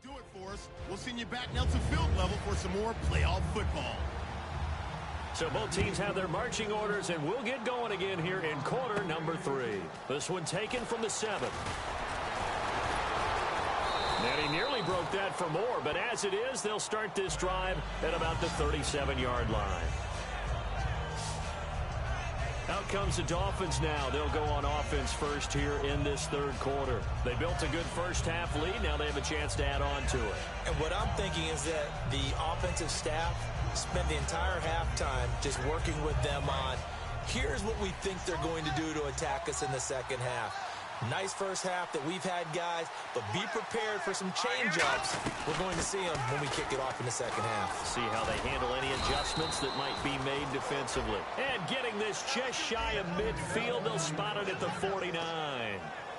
do it for us. We'll send you back now to field level for some more playoff football. So both teams have their marching orders, and we'll get going again here in quarter number 3. This one taken from the 7th. And he nearly broke that for more, but as it is, they'll start this drive at about the 37-yard line. Out comes the Dolphins now. They'll go on offense first here in this third quarter. They built a good first-half lead. Now they have a chance to add on to it. And what I'm thinking is that the offensive staff spent the entire halftime just working with them on, here's what we think they're going to do to attack us in the second half. Nice first half that we've had, guys, but be prepared for some change-ups. We're going to see them when we kick it off in the second half. See how they handle any adjustments that might be made defensively. And getting this just shy of midfield, they'll spot it at the 49.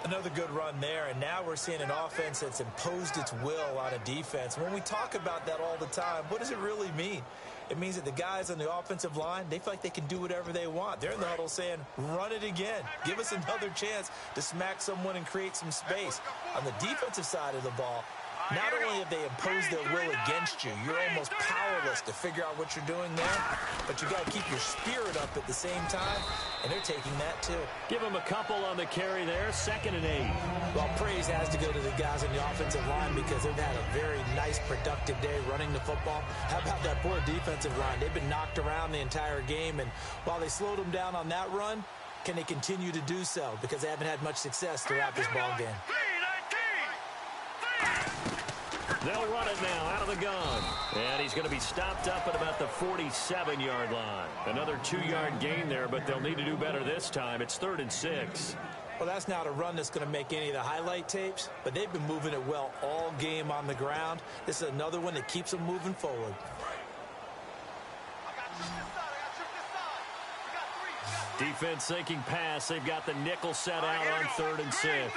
Another good run there, and now we're seeing an offense that's imposed its will on a defense. When we talk about that all the time, what does it really mean? It means that the guys on the offensive line, they feel like they can do whatever they want. They're in the huddle saying, run it again. Give us another chance to smack someone and create some space. On the defensive side of the ball, not only have they imposed their will against you, you're almost powerless to figure out what you're doing there, but you got to keep your spirit up at the same time, and they're taking that too. Give them a couple on the carry there, 2nd and 8. Well, praise has to go to the guys on the offensive line because they've had a very nice, productive day running the football. How about that poor defensive line? They've been knocked around the entire game, and while they slowed them down on that run, can they continue to do so? Because they haven't had much success throughout this ball game. They'll run it now out of the gun. And he's going to be stopped up at about the 47-yard line. Another 2-yard gain there, but they'll need to do better this time. It's 3rd and 6. Well, that's not a run that's going to make any of the highlight tapes, but they've been moving it well all game on the ground. This is another one that keeps them moving forward. Defense thinking pass. They've got the nickel set out on 3rd and 6.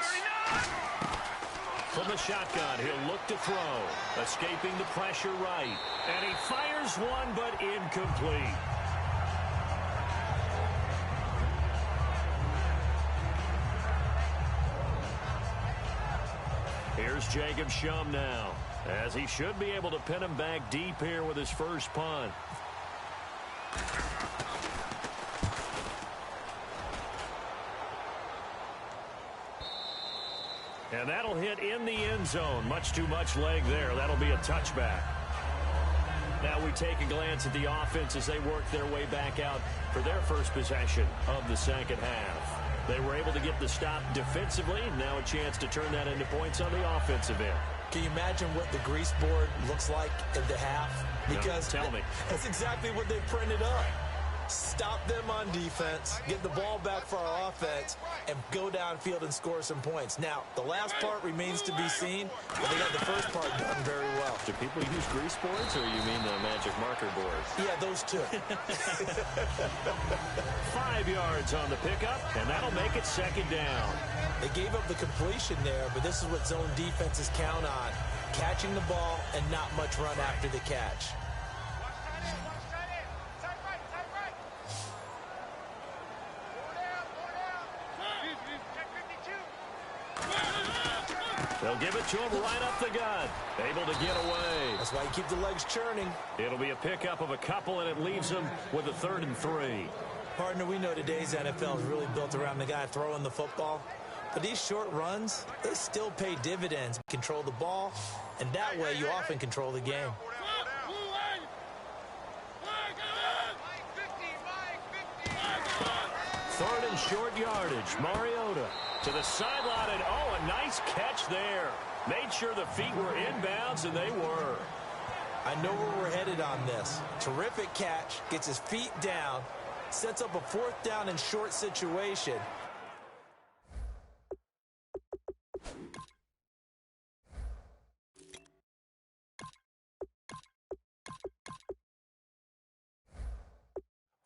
From the shotgun, he'll look to throw. Escaping the pressure right. And he fires one, but incomplete. Here's Jacob Shum now, as he should be able to pin him back deep here with his first punt. And that'll hit in the end zone. Much too much leg there. That'll be a touchback. Now we take a glance at the offense as they work their way back out for their first possession of the second half. They were able to get the stop defensively. Now a chance to turn that into points on the offensive end. Can you imagine what the grease board looks like at the half? Because no, tell me. That's exactly what they printed up. Stop them on defense, get the ball back for our offense, and go downfield and score some points. Now, the last part remains to be seen, but they got the first part done very well. Do people use grease boards, or you mean the magic marker boards? Yeah, those two. 5 yards on the pickup, and that'll make it 2nd down. They gave up the completion there, but this is what zone defenses count on, catching the ball and not much run after the catch. They'll give it to him right up the gut. Able to get away. That's why you keep the legs churning. It'll be a pickup of a couple, and it leaves them with a 3rd and 3. Partner, we know today's NFL is really built around the guy throwing the football. But these short runs, they still pay dividends. Control the ball, and that way you often control the game. 3rd and short yardage. Mariota to the sideline, and oh, a nice catch there. Made sure the feet were inbounds, and they were. I know where we're headed on this. Terrific catch, gets his feet down, sets up a 4th down and short situation.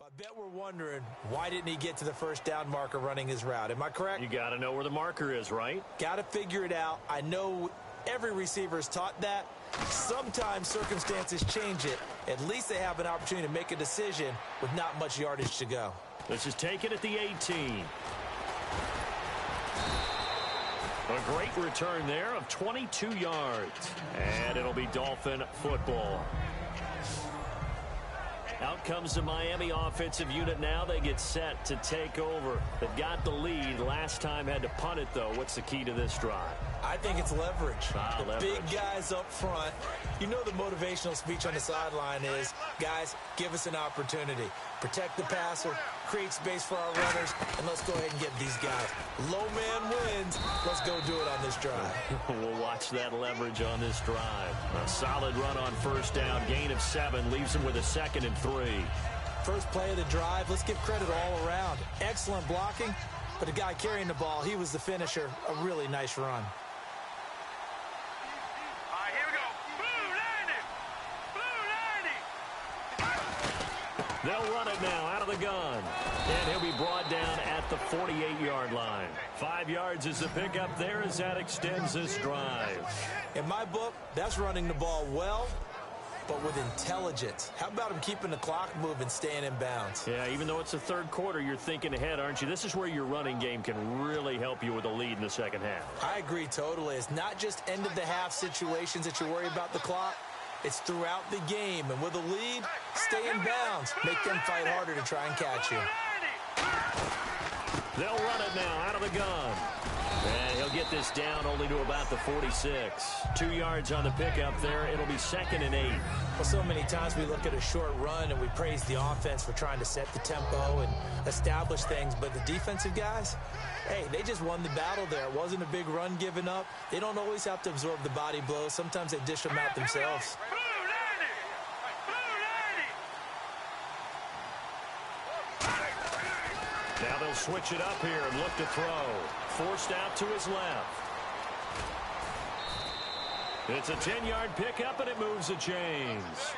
I bet we're wondering, why didn't he get to the 1st down marker running his route? Am I correct? You got to know where the marker is, right? Got to figure it out. I know every receiver is taught that. Sometimes circumstances change it. At least they have an opportunity to make a decision with not much yardage to go. This is taken at the 18. A great return there of 22 yards. And it'll be Dolphin football. Out comes the Miami offensive unit now. They get set to take over. They've got the lead. Last time had to punt it, though. What's the key to this drive? I think it's leverage. The leverage. Big guys up front. You know the motivational speech on the sideline is, guys, give us an opportunity. Protect the passer, create space for our runners, and let's go ahead and get these guys. Low man wins. Let's go do it on this drive. We'll watch that leverage on this drive. A solid run on first down. Gain of 7 leaves them with a 2nd and 3. First play of the drive. Let's give credit all around. Excellent blocking, but the guy carrying the ball, he was the finisher. A really nice run. They'll run it now out of the gun. And he'll be brought down at the 48-yard line. 5 yards is the pickup there as that extends this drive. In my book, that's running the ball well, but with intelligence. How about him keeping the clock moving, staying in bounds? Yeah, even though it's the third quarter, you're thinking ahead, aren't you? This is where your running game can really help you with a lead in the second half. I agree totally. It's not just end-of-the-half situations that you worry about the clock. It's throughout the game, and with a lead, stay in bounds. Make them fight harder to try and catch you. They'll run it now out of the gun. And he'll get this down only to about the 46. 2 yards on the pickup there. It'll be 2nd and 8. Well, so many times we look at a short run and we praise the offense for trying to set the tempo and establish things, but the defensive guys, hey, they just won the battle there. It wasn't a big run given up. They don't always have to absorb the body blows. Sometimes they dish them out themselves. Now they'll switch it up here and look to throw. Forced out to his left. It's a 10-yard pickup, and it moves the chains.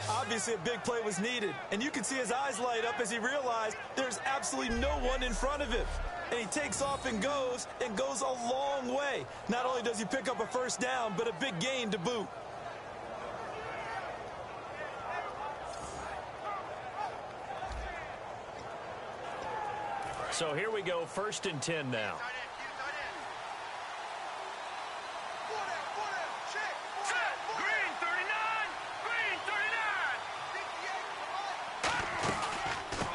Obviously, a big play was needed, and you can see his eyes light up as he realized there's absolutely no one in front of him. And he takes off and goes a long way. Not only does he pick up a first down, but a big gain to boot. So here we go, 1st and 10 now.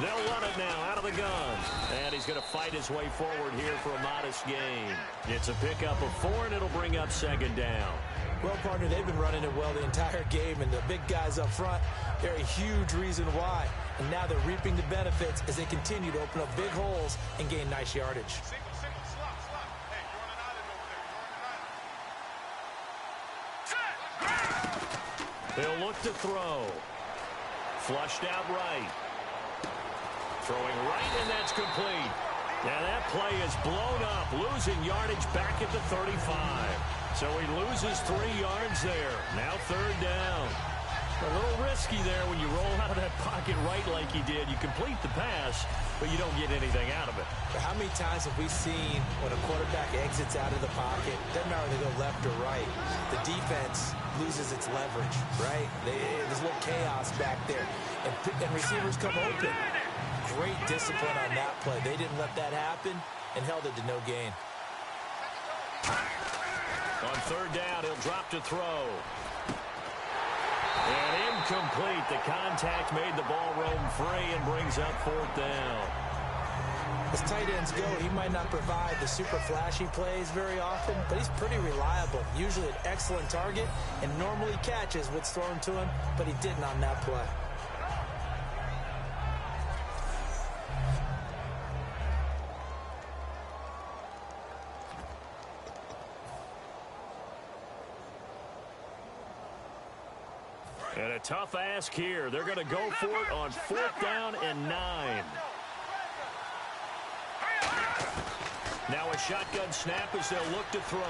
They'll run it now out of the gun. And he's going to fight his way forward here for a modest gain. It's a pickup of 4, and it'll bring up 2nd down. Well, partner, they've been running it well the entire game, and the big guys up front, they're a huge reason why. And now they're reaping the benefits as they continue to open up big holes and gain nice yardage. They'll look to throw. Flushed out right. Throwing right, and that's complete. Now that play is blown up, losing yardage back at the 35. So he loses 3 yards there. Now 3rd down. A little risky there when you roll out of that pocket right like he did. You complete the pass, but you don't get anything out of it. But how many times have we seen when a quarterback exits out of the pocket, doesn't matter whether they go left or right, the defense loses its leverage, right? There's a little chaos back there, and receivers come open. Great discipline on that play. They didn't let that happen and held it to no gain. On 3rd down, he'll drop to throw. And incomplete. The contact made the ball roam free and brings up 4th down. As tight ends go, he might not provide the super flashy plays very often, but he's pretty reliable. Usually an excellent target and normally catches what's thrown to him, but he didn't on that play. And a tough ask here. They're going to go for it on 4th down and 9. Now a shotgun snap as they'll look to throw.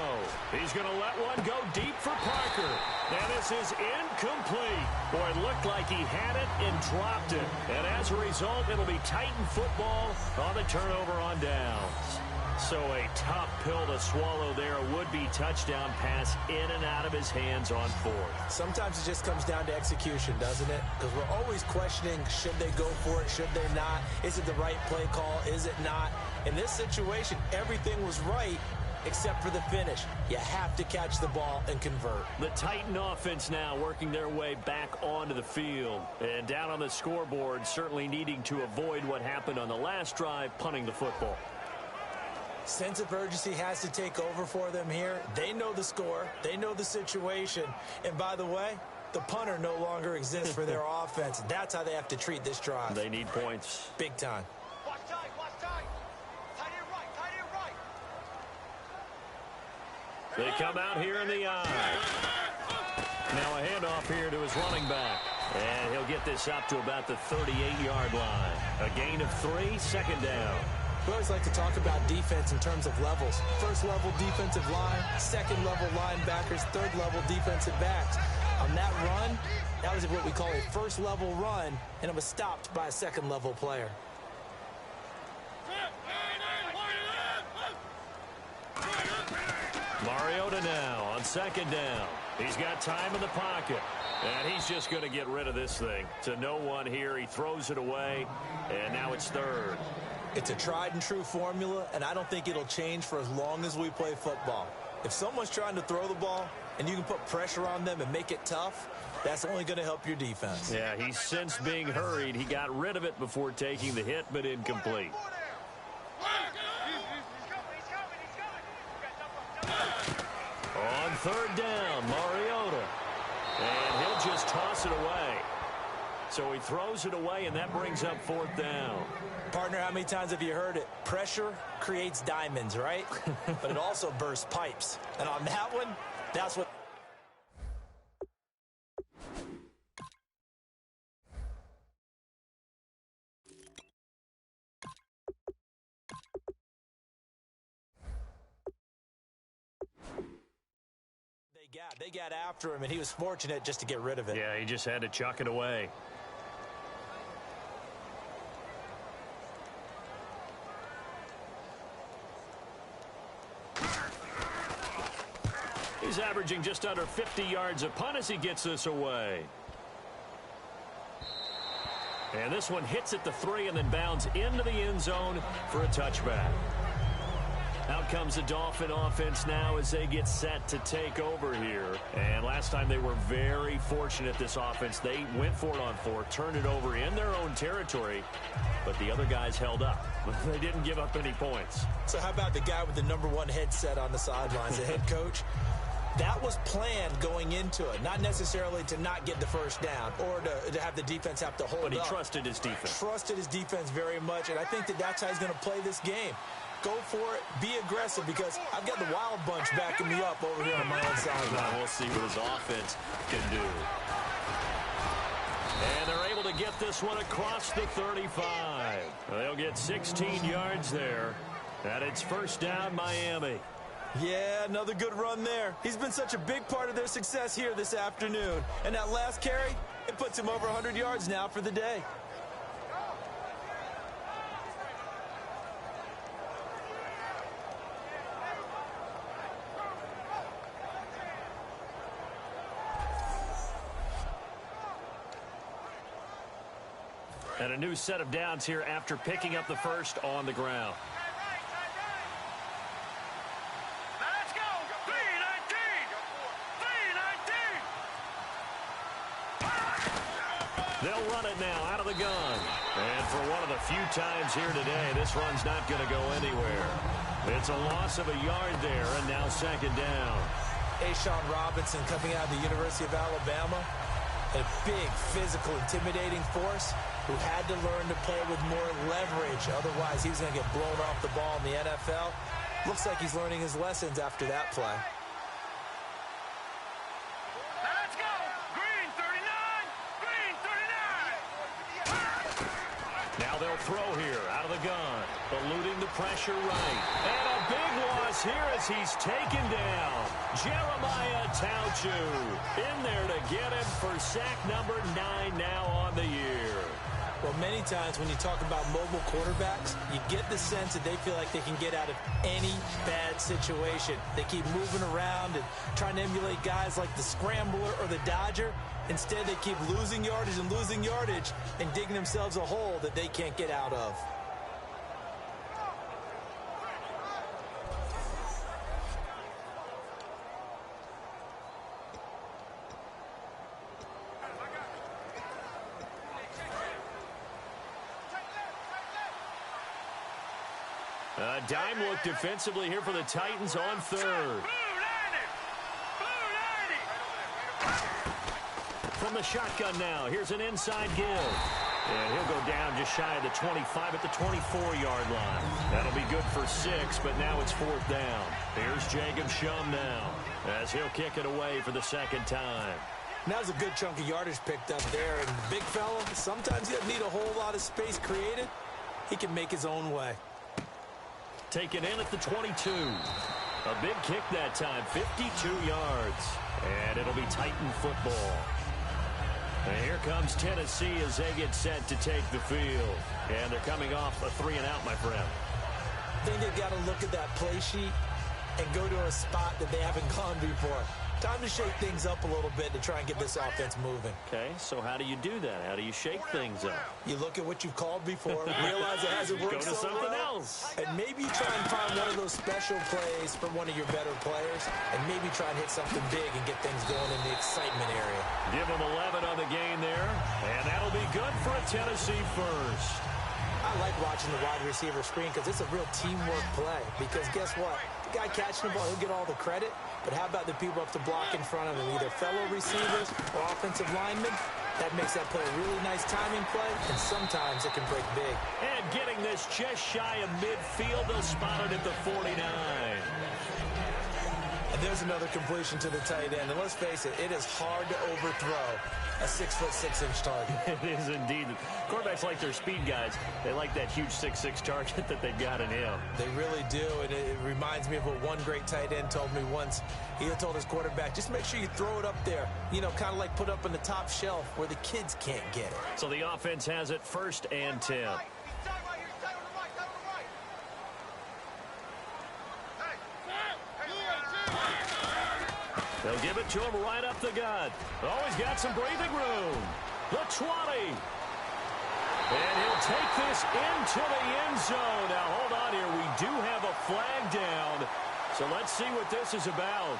He's going to let one go deep for Parker. Now this is incomplete. Boy, it looked like he had it and dropped it. And as a result, it'll be Titan football on the turnover on downs. So a tough pill to swallow there. A would-be touchdown pass in and out of his hands on 4th. Sometimes it just comes down to execution, doesn't it? Because we're always questioning, should they go for it, should they not? Is it the right play call? Is it not? In this situation, everything was right except for the finish. You have to catch the ball and convert. The Titan offense now working their way back onto the field. And down on the scoreboard, certainly needing to avoid what happened on the last drive, punting the football. Sense of urgency has to take over for them here. They know the score. They know the situation. And by the way, the punter no longer exists for their offense. That's how they have to treat this drive. They need points. Big time. They come out here in the eye. Now a handoff here to his running back. And he'll get this up to about the 38-yard line. A gain of 3, second down. We always like to talk about defense in terms of levels. First-level defensive line, second-level linebackers, third-level defensive backs. On that run, that was what we call a first-level run, and it was stopped by a second-level player. Mariota now on second down. He's got time in the pocket. And he's just going to get rid of this thing. To no one here. He throws it away. And now it's third. It's a tried-and-true formula, and I don't think it'll change for as long as we play football. If someone's trying to throw the ball and you can put pressure on them and make it tough, that's only going to help your defense. Yeah, he's since being hurried. He got rid of it before taking the hit, but incomplete. On third down, Mariota. And he'll just toss it away. So he throws it away, and that brings up fourth down. Partner, how many times have you heard it? Pressure creates diamonds, right? But it also bursts pipes. And on that one, that's what... They got after him, and he was fortunate just to get rid of it. Yeah, he just had to chuck it away. He's averaging just under 50 yards a punt as he gets this away. And this one hits at the 3 and then bounds into the end zone for a touchback. Out comes the Dolphin offense now as they get set to take over here. And last time they were very fortunate, this offense. They went for it on 4, turned it over in their own territory, but the other guys held up. They didn't give up any points. So how about the guy with the #1 headset on the sidelines, the head coach? That was planned going into it, not necessarily to not get the first down or to have the defense have to hold up. But he trusted his defense. Trusted his defense very much, and I think that's how he's going to play this game. Go for it. Be aggressive, because I've got the wild bunch backing me up over here on my own sideline. We'll see what his offense can do. And they're able to get this one across the 35. They'll get 16 yards there. And it's first down, Miami. Yeah, another good run there. He's been such a big part of their success here this afternoon. And that last carry, it puts him over 100 yards now for the day. And a new set of downs here after picking up the first on the ground. Let's go! 3-19! They'll run it now out of the gun. And for one of the few times here today, this run's not going to go anywhere. It's a loss of a yard there, and now second down. Ashawn Robinson coming out of the University of Alabama. A big, physical, intimidating force who had to learn to play with more leverage. Otherwise, he was going to get blown off the ball in the NFL. Looks like he's learning his lessons after that play. Let's go! Green 39! Green 39! Now they'll throw here out of the gun. Eluding the pressure right. And a big loss here as he's taken down. Jeremiah Tauchu in there to get him for sack number 9 now on the year. Well, many times when you talk about mobile quarterbacks, you get the sense that they feel like they can get out of any bad situation. They keep moving around and trying to emulate guys like the Scrambler or the Dodger. Instead, they keep losing yardage and digging themselves a hole that they can't get out of. A dime look defensively here for the Titans on third. From the shotgun now, here's an inside give. And he'll go down just shy of the 25 at the 24-yard line. That'll be good for 6, but now it's 4th down. Here's Jacob Shum now as he'll kick it away for the second time. Now there's a good chunk of yardage picked up there. And the big fella, sometimes he doesn't need a whole lot of space created. He can make his own way. Taken in at the 22. A big kick that time, 52 yards. And it'll be Titan football. And here comes Tennessee as they get set to take the field. And they're coming off a 3-and-out, my friend. I think they've got to look at that play sheet and go to a spot that they haven't gone before. Time to shake things up a little bit to try and get this offense moving. Okay, so how do you do that? How do you shake things up? You look at what you've called before, realize it hasn't worked Go to so something well, else. and maybe try and find one of those special plays for one of your better players, and maybe try and hit something big and get things going in the excitement area. Give them 11 on the gain there, and that'll be good for a Tennessee first. I like watching the wide receiver screen because it's a real teamwork play. Because guess what? The guy catching the ball, he'll get all the credit. But how about the people up to block in front of him, either fellow receivers or offensive linemen? That makes that play a really nice timing play, and sometimes it can break big. And getting this just shy of midfield, they'll spot it at the 49. And there's another completion to the tight end. And let's face it, it is hard to overthrow a 6'6" target. It is indeed. Quarterbacks like their speed guys. They like that huge 6'6" target that they've got in him. They really do, and it reminds me of what one great tight end told me once. He told his quarterback, just make sure you throw it up there, you know, kind of like put up on the top shelf where the kids can't get it. So the offense has it 1st and 10. They'll give it to him right up the gut. Oh, he's got some breathing room. The 20. And he'll take this into the end zone. Now, hold on here. We do have a flag down. So let's see what this is about.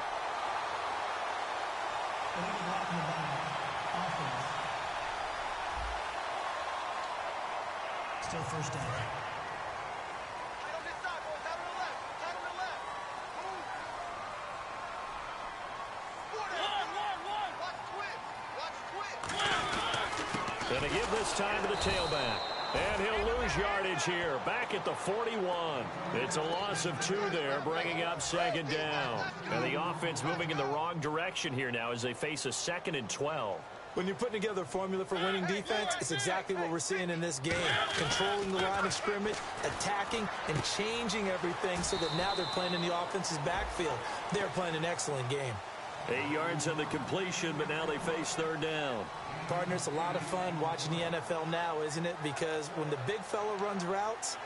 Still 1st down. Going to give this time to the tailback. And he'll lose yardage here. Back at the 41. It's a loss of 2 there, bringing up 2nd down. And the offense moving in the wrong direction here now as they face a 2nd and 12. When you're putting together a formula for winning defense, it's exactly what we're seeing in this game. Controlling the line of scrimmage, attacking, and changing everything so that now they're playing in the offense's backfield. They're playing an excellent game. 8 yards on the completion, but now they face 3rd down. Partner, it's a lot of fun watching the NFL now, isn't it? Because when the big fella runs routes,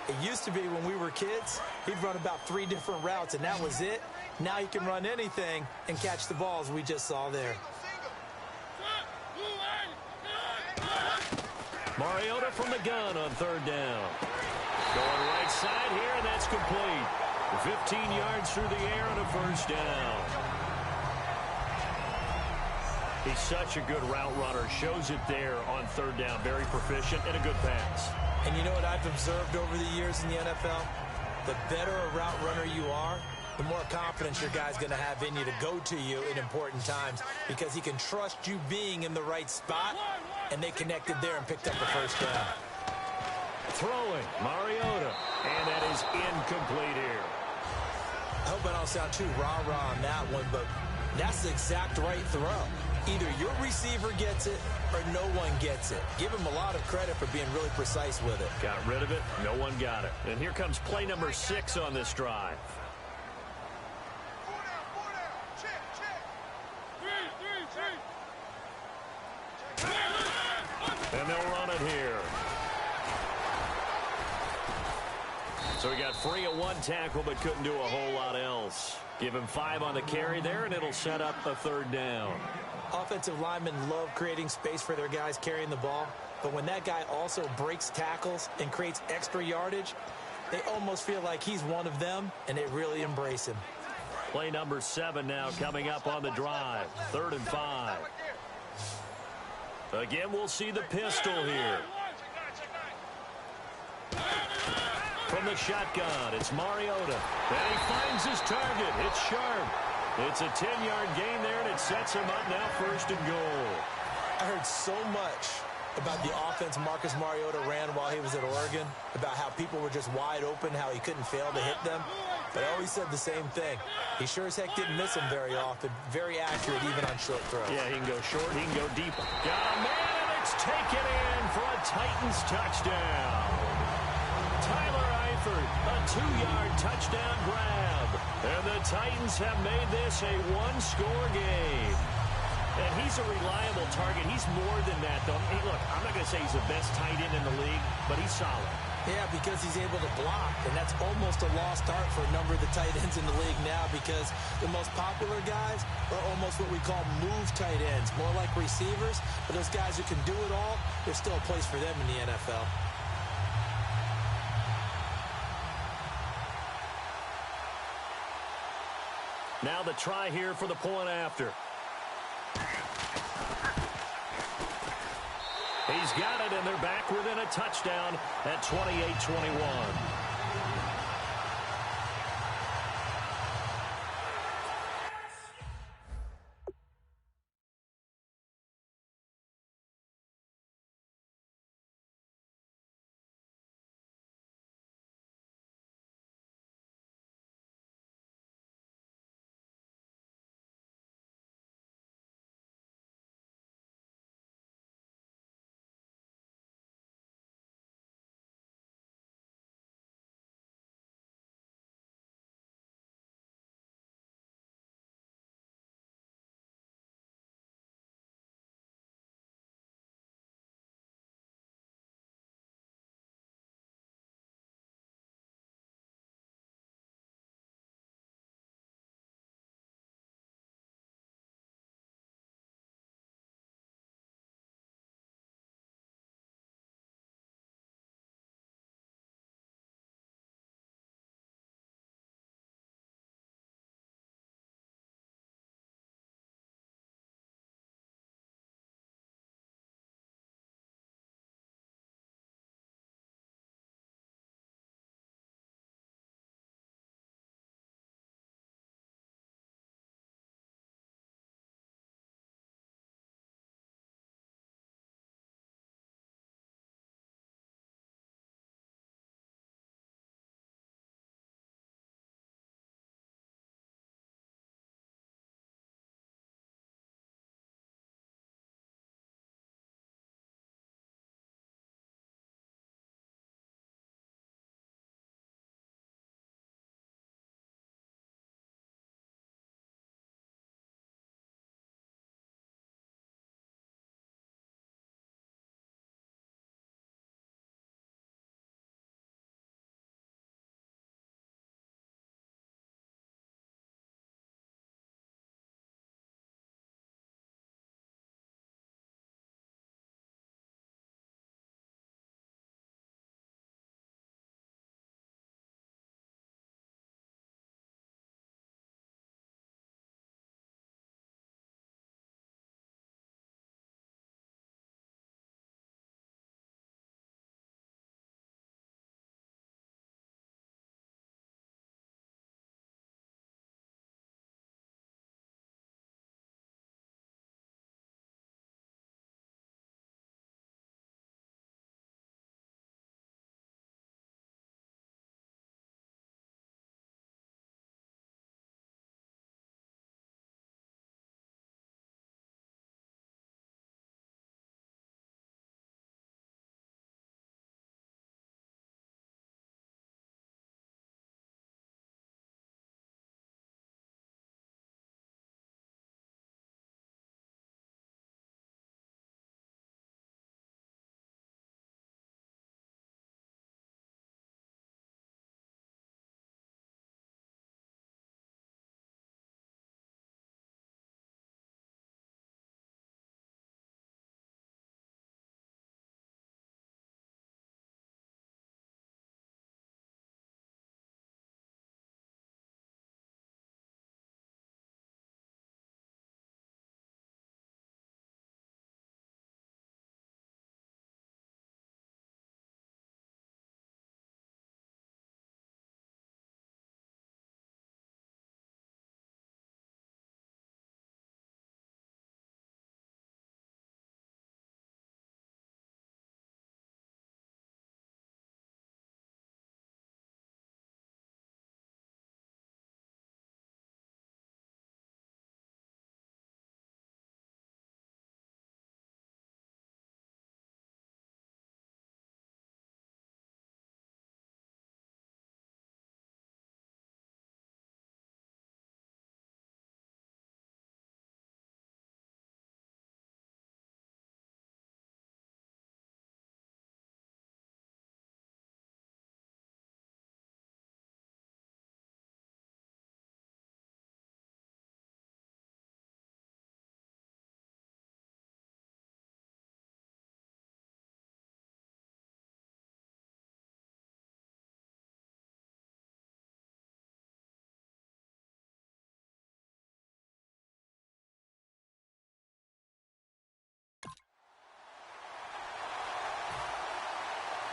it used to be when we were kids, he'd run about 3 different routes, and that was it. Now he can run anything and catch the balls we just saw there. Mariota from the gun on 3rd down. Going right side here, and that's complete. 15 yards through the air and a 1st down. He's such a good route runner. Shows it there on 3rd down. Very proficient and a good pass. And you know what I've observed over the years in the NFL? The better a route runner you are, the more confidence your guy's going to have in you to go to you in important times because he can trust you being in the right spot, and they connected there and picked up the 1st down. Throwing, Mariota, and that is incomplete here. I hope I don't sound too rah-rah on that one, but that's the exact right throw. Either your receiver gets it or no one gets it. Give him a lot of credit for being really precise with it. Got rid of it. No one got it. And here comes play number 6 on this drive. And they'll run it here. So he got free of 1 tackle but couldn't do a whole lot else. Give him 5 on the carry there, and it'll set up a 3rd down. Offensive linemen love creating space for their guys carrying the ball, but when that guy also breaks tackles and creates extra yardage, they almost feel like he's one of them, and they really embrace him. Play number 7 now coming up on the drive. 3rd and 5. Again, we'll see the pistol here. From From the shotgun, it's Mariota. And he finds his target. It's sharp. It's a 10-yard gain there, and it sets him up now 1st and goal. I heard so much about the offense Marcus Mariota ran while he was at Oregon, about how people were just wide open, how he couldn't fail to hit them. But I always said the same thing. He sure as heck didn't miss them very often. Very accurate even on short throws. Yeah, he can go short, he can go deep. Got a man, and it's taken in for a Titans touchdown. Tyler Eifert, a 2-yard touchdown grab. And the Titans have made this a 1-score game. And he's a reliable target. He's more than that, though. Hey, look, I'm not going to say he's the best tight end in the league, but he's solid. Yeah, because he's able to block, and that's almost a lost art for a number of the tight ends in the league now, because the most popular guys are almost what we call move tight ends, more like receivers. But those guys who can do it all, there's still a place for them in the NFL. Now the try here for the point after. He's got it, and they're back within a touchdown at 28-21.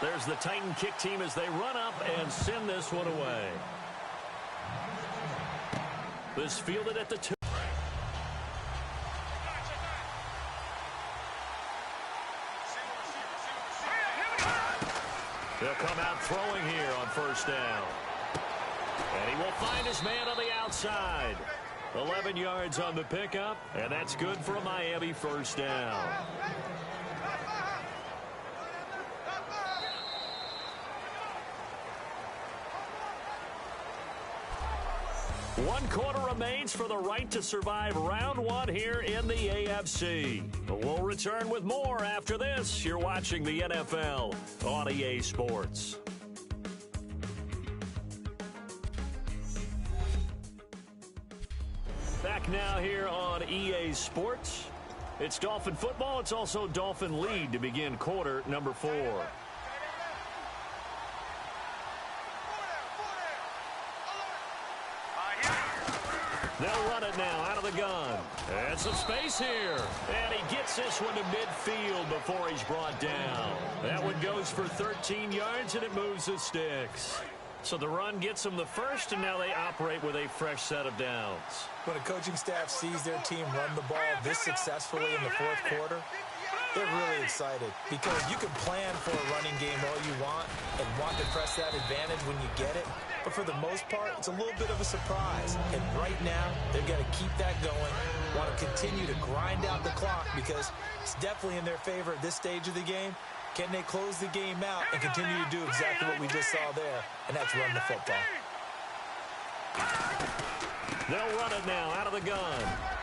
There's the Titan kick team as they run up and send this one away. This fielded at the 2. They'll come out throwing here on first down. And he will find his man on the outside. 11 yards on the pickup, and that's good for a Miami first down. One quarter remains for the right to survive round one here in the AFC. We'll return with more after this. You're watching the NFL on EA Sports. Back now here on EA Sports. It's Dolphin football. It's also Dolphin lead to begin quarter number 4. They'll run it now out of the gun. And some space here. And he gets this one to midfield before he's brought down. That one goes for 13 yards, and it moves the sticks. So the run gets them the first, and now they operate with a fresh set of downs. When a coaching staff sees their team run the ball this successfully in the fourth quarter, they're really excited because you can plan for a running game all you want and want to press that advantage when you get it. But for the most part, it's a little bit of a surprise. And right now, they've got to keep that going, want to continue to grind out the clock because it's definitely in their favor at this stage of the game. Can they close the game out and continue to do exactly what we just saw there, and that's run the football. They'll run it now out of the gun.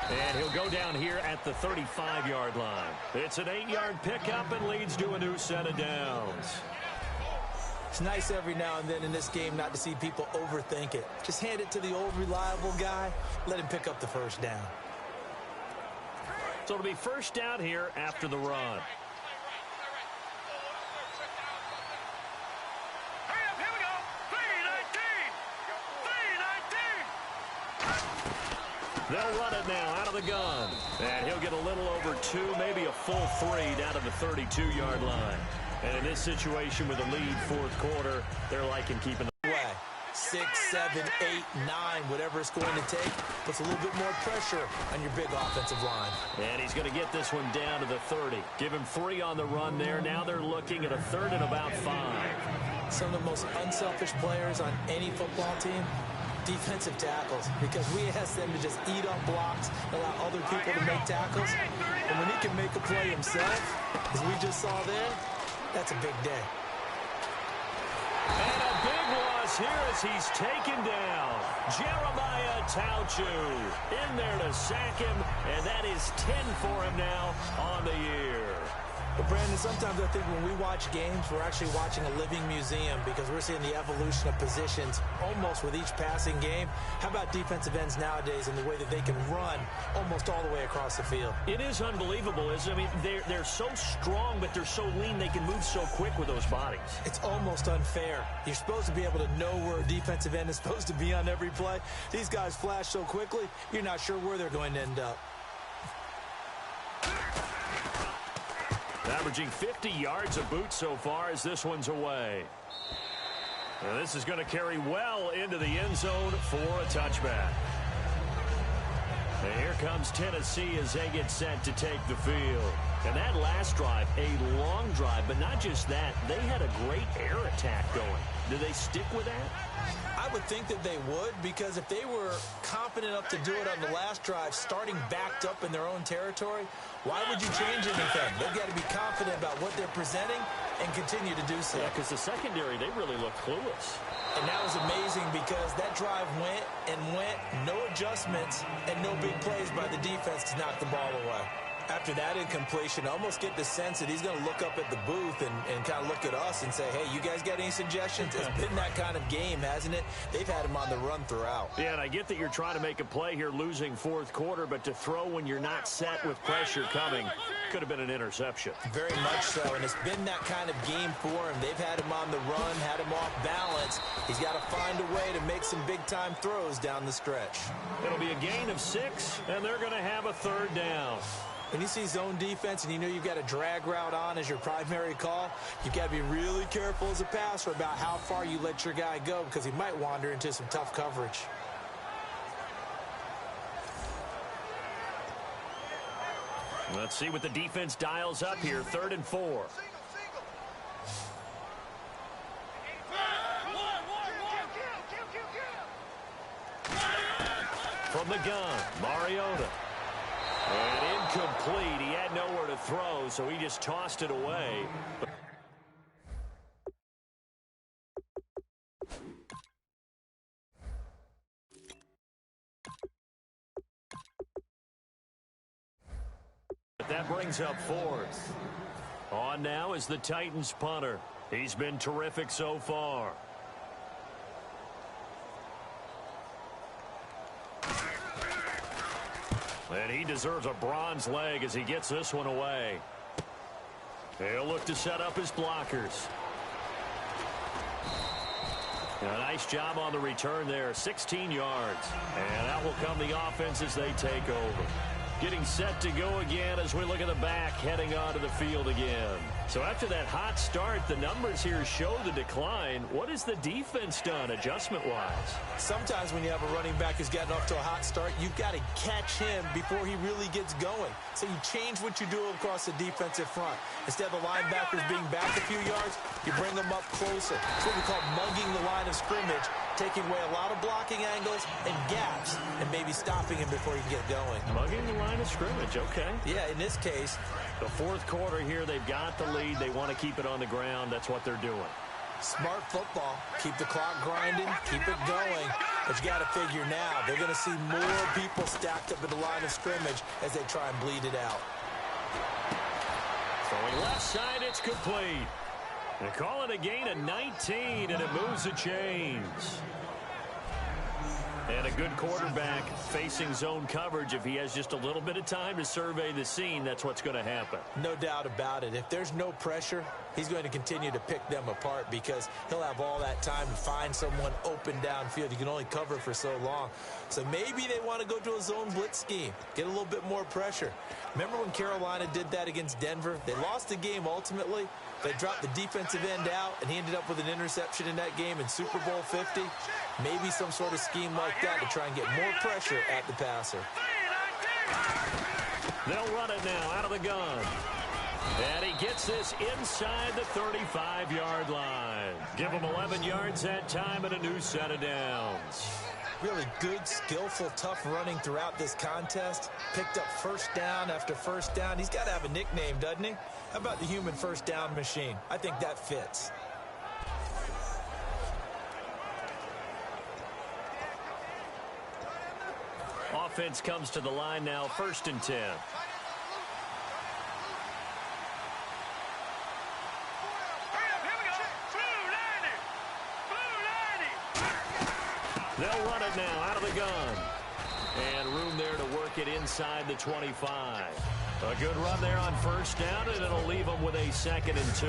And he'll go down here at the 35-yard line. It's an 8-yard pickup and leads to a new set of downs. It's nice every now and then in this game not to see people overthink it. Just hand it to the old reliable guy. Let him pick up the first down. So it'll be first down here after the run. They'll run it now out of the gun. And he'll get a little over 2, maybe a full 3 down to the 32-yard line. And in this situation with a lead fourth quarter, they're liking keeping the way. 6, 7, 8, 9, whatever it's going to take, puts a little bit more pressure on your big offensive line. And he's going to get this one down to the 30. Give him 3 on the run there. Now they're looking at a third and about 5. Some of the most unselfish players on any football team, defensive tackles, because we ask them to just eat on blocks, allow other people to make tackles. And when he can make a play himself, as we just saw there, that's a big day. And a big loss here as he's taken down. Jeremiah Tauchu in there to sack him, and that is 10 for him now on the year. But, Brandon, sometimes I think when we watch games, we're actually watching a living museum because we're seeing the evolution of positions almost with each passing game. How about defensive ends nowadays and the way that they can run almost all the way across the field? It is unbelievable, isn't it? I mean, they're so strong, but they're so lean, they can move so quick with those bodies. It's almost unfair. You're supposed to be able to know where a defensive end is supposed to be on every play. These guys flash so quickly, you're not sure where they're going to end up. Averaging 50 yards a boot so far as this one's away. And this is going to carry well into the end zone for a touchback. And here comes Tennessee as they get set to take the field. And that last drive, a long drive, but not just that. They had a great air attack going. Do they stick with that? I would think that they would, because if they were confident enough to do it on the last drive, starting backed up in their own territory, why would you change anything? They've got to be confident about what they're presenting and continue to do so. Yeah, because the secondary, they really look clueless. And that was amazing because that drive went and went, no adjustments, and no big plays by the defense to knock the ball away. After that incompletion, I almost get the sense that he's going to look up at the booth and kind of look at us and say, hey, you guys got any suggestions? It's been that kind of game, hasn't it? They've had him on the run throughout. Yeah, and I get that you're trying to make a play here losing fourth quarter, but to throw when you're not set with pressure coming could have been an interception. Very much so, and it's been that kind of game for him. They've had him on the run, had him off balance. He's got to find a way to make some big-time throws down the stretch. It'll be a gain of 6, and they're going to have a third down. When you see zone defense and you know you've got a drag route on as your primary call, you've got to be really careful as a passer about how far you let your guy go because he might wander into some tough coverage. Let's see what the defense dials up here. 3rd and 4. From the gun, Mariota. And incomplete. He had nowhere to throw, so he just tossed it away. But that brings up 4th. On now is the Titans punter. He's been terrific so far. And he deserves a bronze leg as he gets this one away. He'll look to set up his blockers. A nice job on the return there, 16 yards. And that will come the offense as they take over. Getting set to go again as we look at the back, heading onto the field again. So after that hot start, the numbers here show the decline. What has the defense done adjustment-wise? Sometimes when you have a running back who's gotten off to a hot start, you've got to catch him before he really gets going. So you change what you do across the defensive front. Instead of the linebackers being back a few yards, you bring them up closer. It's what we call mugging the line of scrimmage, taking away a lot of blocking angles and gaps and maybe stopping him before he can get going. Mugging the line of scrimmage, okay. Yeah, in this case, the 4th quarter here, they've got the lead. They want to keep it on the ground. That's what they're doing. smart football. Keep the clock grinding, keep it going. But you got to figure now, they're going to see more people stacked up at the line of scrimmage as they try and bleed it out. Throwing left side, it's complete. They call it a gain of 19, and it moves the chains. And a good quarterback facing zone coverage. If he has just a little bit of time to survey the scene, that's what's going to happen. No doubt about it. If there's no pressure, he's going to continue to pick them apart because he'll have all that time to find someone open downfield. You can only cover for so long. So maybe they want to go to a zone blitz scheme, get a little bit more pressure. Remember when Carolina did that against Denver? They lost the game ultimately. They dropped the defensive end out, and he ended up with an interception in that game in Super Bowl 50. Maybe some sort of scheme like that to try and get more pressure at the passer. They'll run it now out of the gun. And he gets this inside the 35-yard line. Give him 11 yards that time and a new set of downs. Really good, skillful, tough running throughout this contest. Picked up first down after first down. He's got to have a nickname, doesn't he? How about the human first down machine? I think that fits. Offense comes to the line now, 1st and 10. Here we go. Blue 90. They'll run it now out of the gun. And room there to work it inside the 25. A good run there on first down, and it'll leave them with a 2nd and 2.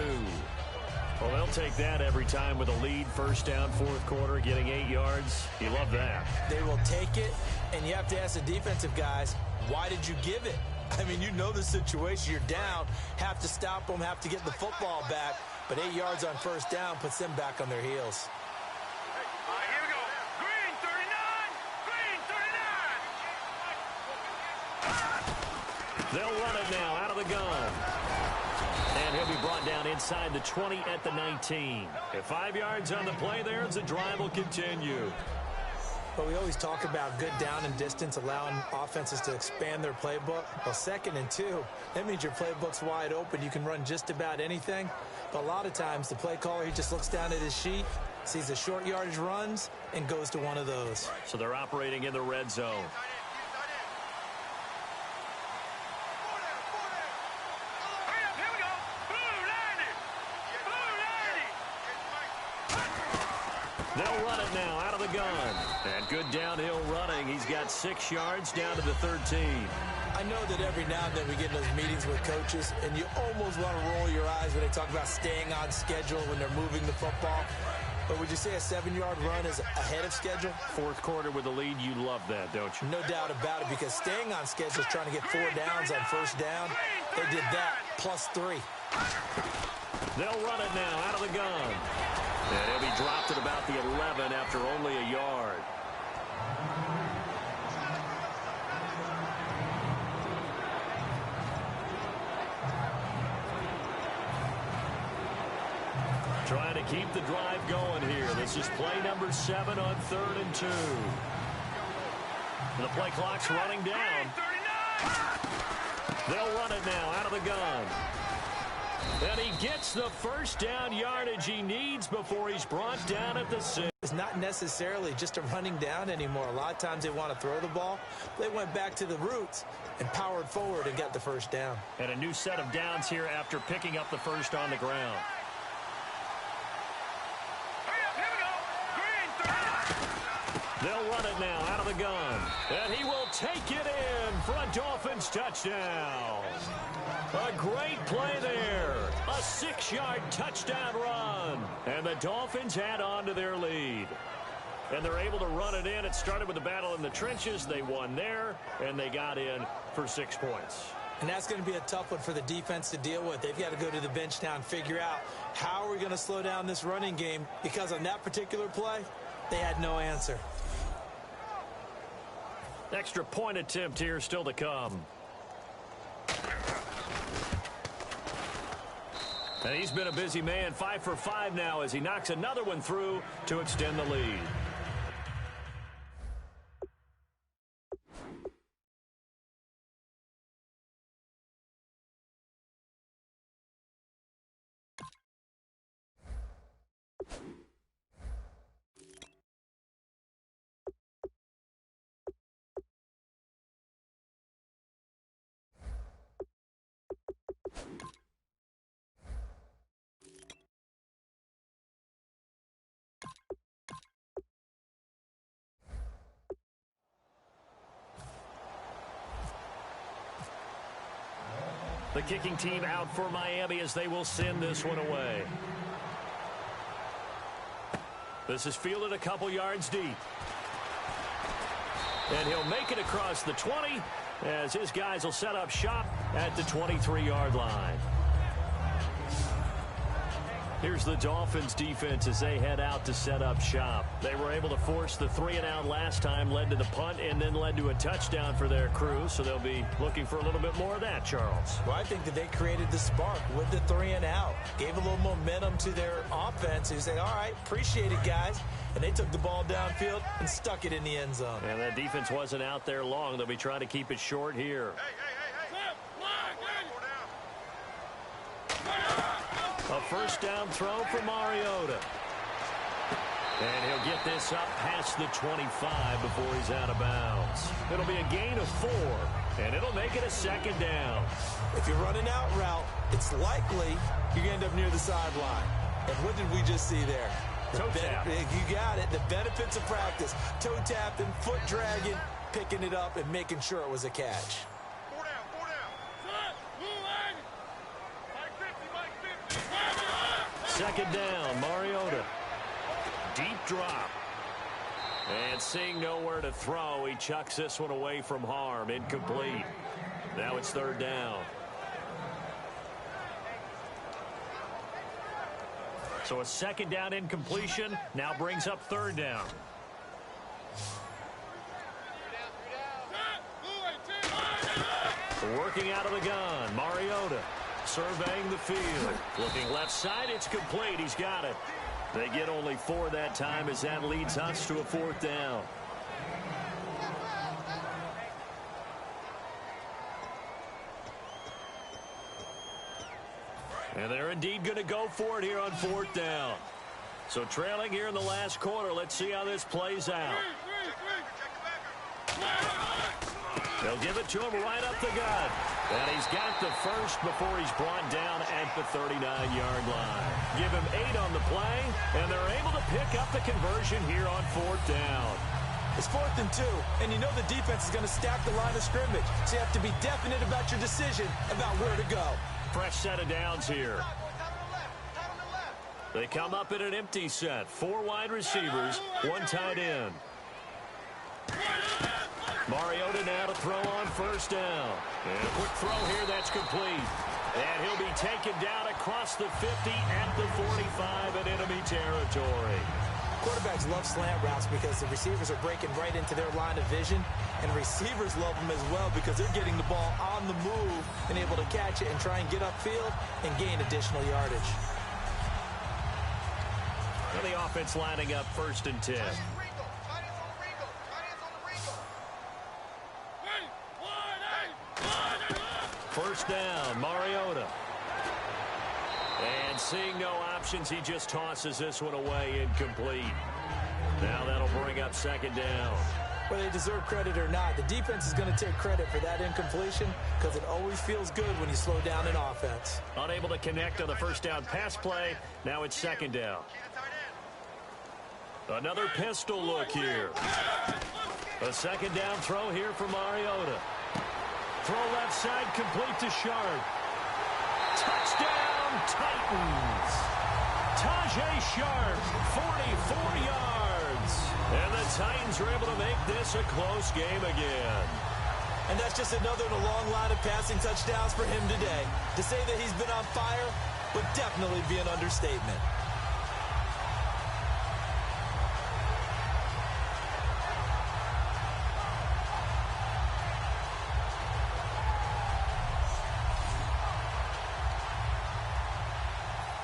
Well, they'll take that every time with a lead. First down, 4th quarter, getting 8 yards. You love that. They will take it, and you have to ask the defensive guys, why did you give it? I mean, you know the situation. You're down, have to stop them, have to get the football back. But 8 yards on first down puts them back on their heels. Here we go. Green 39. Green 39. They'll run it now out of the gun. And he'll be brought down inside the 20 at the 19. At 5 yards on the play there as the drive will continue. But we always talk about good down and distance, allowing offenses to expand their playbook. Well, 2nd and 2, that means your playbook's wide open. You can run just about anything. But a lot of times, the play caller, he just looks down at his sheet, sees the short yardage runs, and goes to one of those. So they're operating in the red zone. Here we go. Blue 90. They'll run it now out of the gun. And good downhill running. He's got 6 yards down to the 13. I know that every now and then we get in those meetings with coaches, and you almost want to roll your eyes when they talk about staying on schedule when they're moving the football. But would you say a 7-yard run is ahead of schedule? Fourth quarter with the lead, you love that, don't you? No doubt about it, because staying on schedule is trying to get 4 downs on first down. They did that, +3. They'll run it now out of the gun. And he'll be dropped at about the 11 after only a yard. Trying to keep the drive going here. This is play number 7 on 3rd and 2. The play clock's running down. They'll run it now out of the gun. And he gets the first down yardage he needs before he's brought down at the 6. It's not necessarily just a running down anymore. A lot of times they want to throw the ball. They went back to the roots and powered forward and got the first down. And a new set of downs here after picking up the first on the ground. They'll run it now out of the gun. And he will take it in for a Dolphins touchdown. A great play there. A 6-yard touchdown run. And the Dolphins add on to their lead. And they're able to run it in. It started with the battle in the trenches. They won there, and they got in for 6 points. And that's going to be a tough one for the defense to deal with. They've got to go to the bench now and figure out how are we going to slow down this running game, because on that particular play, they had no answer. Extra point attempt here still to come. And he's been a busy man, 5 for 5 now as he knocks another one through to extend the lead. The kicking team out for Miami as they will send this one away. This is fielded a couple yards deep. And he'll make it across the 20 as his guys will set up shop at the 23-yard line. Here's the Dolphins defense as they head out to set up shop. They were able to force the 3-and-out last time, led to the punt, and then led to a touchdown for their crew. So they'll be looking for a little bit more of that, Charles. Well, I think that they created the spark with the 3-and-out. Gave a little momentum to their offense who said, all right, appreciate it, guys. And they took the ball downfield and stuck it in the end zone. And that defense wasn't out there long. They'll be trying to keep it short here. A first down throw for Mariota. And he'll get this up past the 25 before he's out of bounds. It'll be a gain of 4, and it'll make it a second down. If you're running out route, it's likely you're going to end up near the sideline. And what did we just see there? Toe tap. You got it. The benefits of practice. Toe tapping, foot dragging, picking it up, and making sure it was a catch. Second down, Mariota. Deep drop. And seeing nowhere to throw, he chucks this one away from harm. Incomplete. Now it's third down. So a second down incompletion now brings up third down. Working out of the gun, Mariota. Surveying the field. Looking left side, it's complete. He's got it. They get only 4 that time as that leads us to a fourth down. And they're indeed going to go for it here on fourth down. So trailing here in the last quarter. Let's see how this plays out. They'll give it to him right up the gut. And he's got the first before he's brought down at the 39-yard line. Give him 8 on the play, and they're able to pick up the conversion here on fourth down. It's 4th and 2, and you know the defense is going to stack the line of scrimmage. So you have to be definite about your decision about where to go. Fresh set of downs here. They come up in an empty set. 4 wide receivers, 1 tight end. Mariota now to throw on first down. And a quick throw here that's complete. And he'll be taken down across the 50 at the 45 in enemy territory. Quarterbacks love slant routes because the receivers are breaking right into their line of vision, and receivers love them as well because they're getting the ball on the move and able to catch it and try and get upfield and gain additional yardage. And the offense lining up 1st and 10. First down, Mariota. And seeing no options, he just tosses this one away, incomplete. Now that'll bring up 2nd down. Whether they deserve credit or not, the defense is going to take credit for that incompletion because it always feels good when you slow down an offense. Unable to connect on the first down pass play. Now it's 2nd down. Another pistol look here. A 2nd down throw here for Mariota. Throw left side, complete to Sharp. Touchdown, Titans. Tajay Sharp, 44 yards. And the Titans are able to make this a close game again. And that's just another in a long line of passing touchdowns for him today. To say that he's been on fire would definitely be an understatement.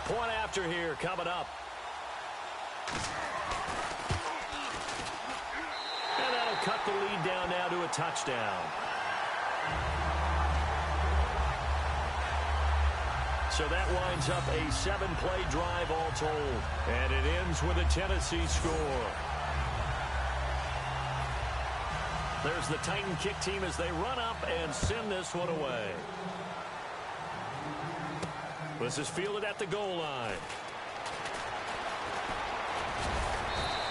Point after here coming up. And that'll cut the lead down now to a touchdown. So that winds up a 7-play drive all told. And it ends with a Tennessee score. There's the Titan kick team as they run up and send this one away. This is fielded at the goal line.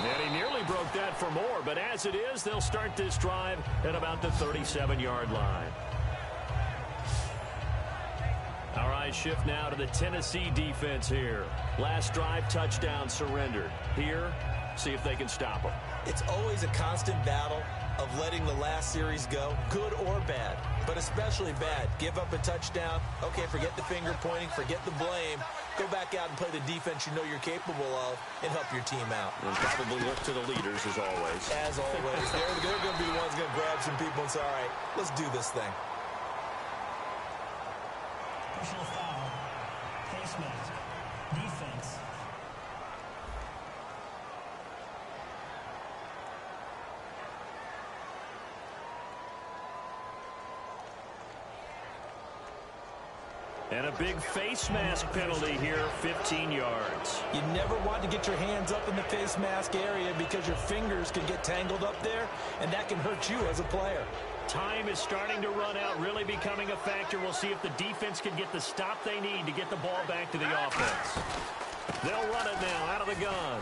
And he nearly broke that for more, but as it is, they'll start this drive at about the 37-yard line. All right, shift now to the Tennessee defense here. Last drive, touchdown surrendered. Here, see if they can stop them. It's always a constant battle of letting the last series go, good or bad, but especially bad. Give up a touchdown. Okay, forget the finger pointing, forget the blame. Go back out and play the defense you know you're capable of and help your team out. And probably look to the leaders as always. As always. They're going to be the ones going to grab some people and say, all right, let's do this thing. Personal foul. Face mask. Defense. And a big face mask penalty here, 15 yards. You never want to get your hands up in the face mask area because your fingers can get tangled up there, and that can hurt you as a player. Time is starting to run out, really becoming a factor. We'll see if the defense can get the stop they need to get the ball back to the offense. They'll run it now out of the gun.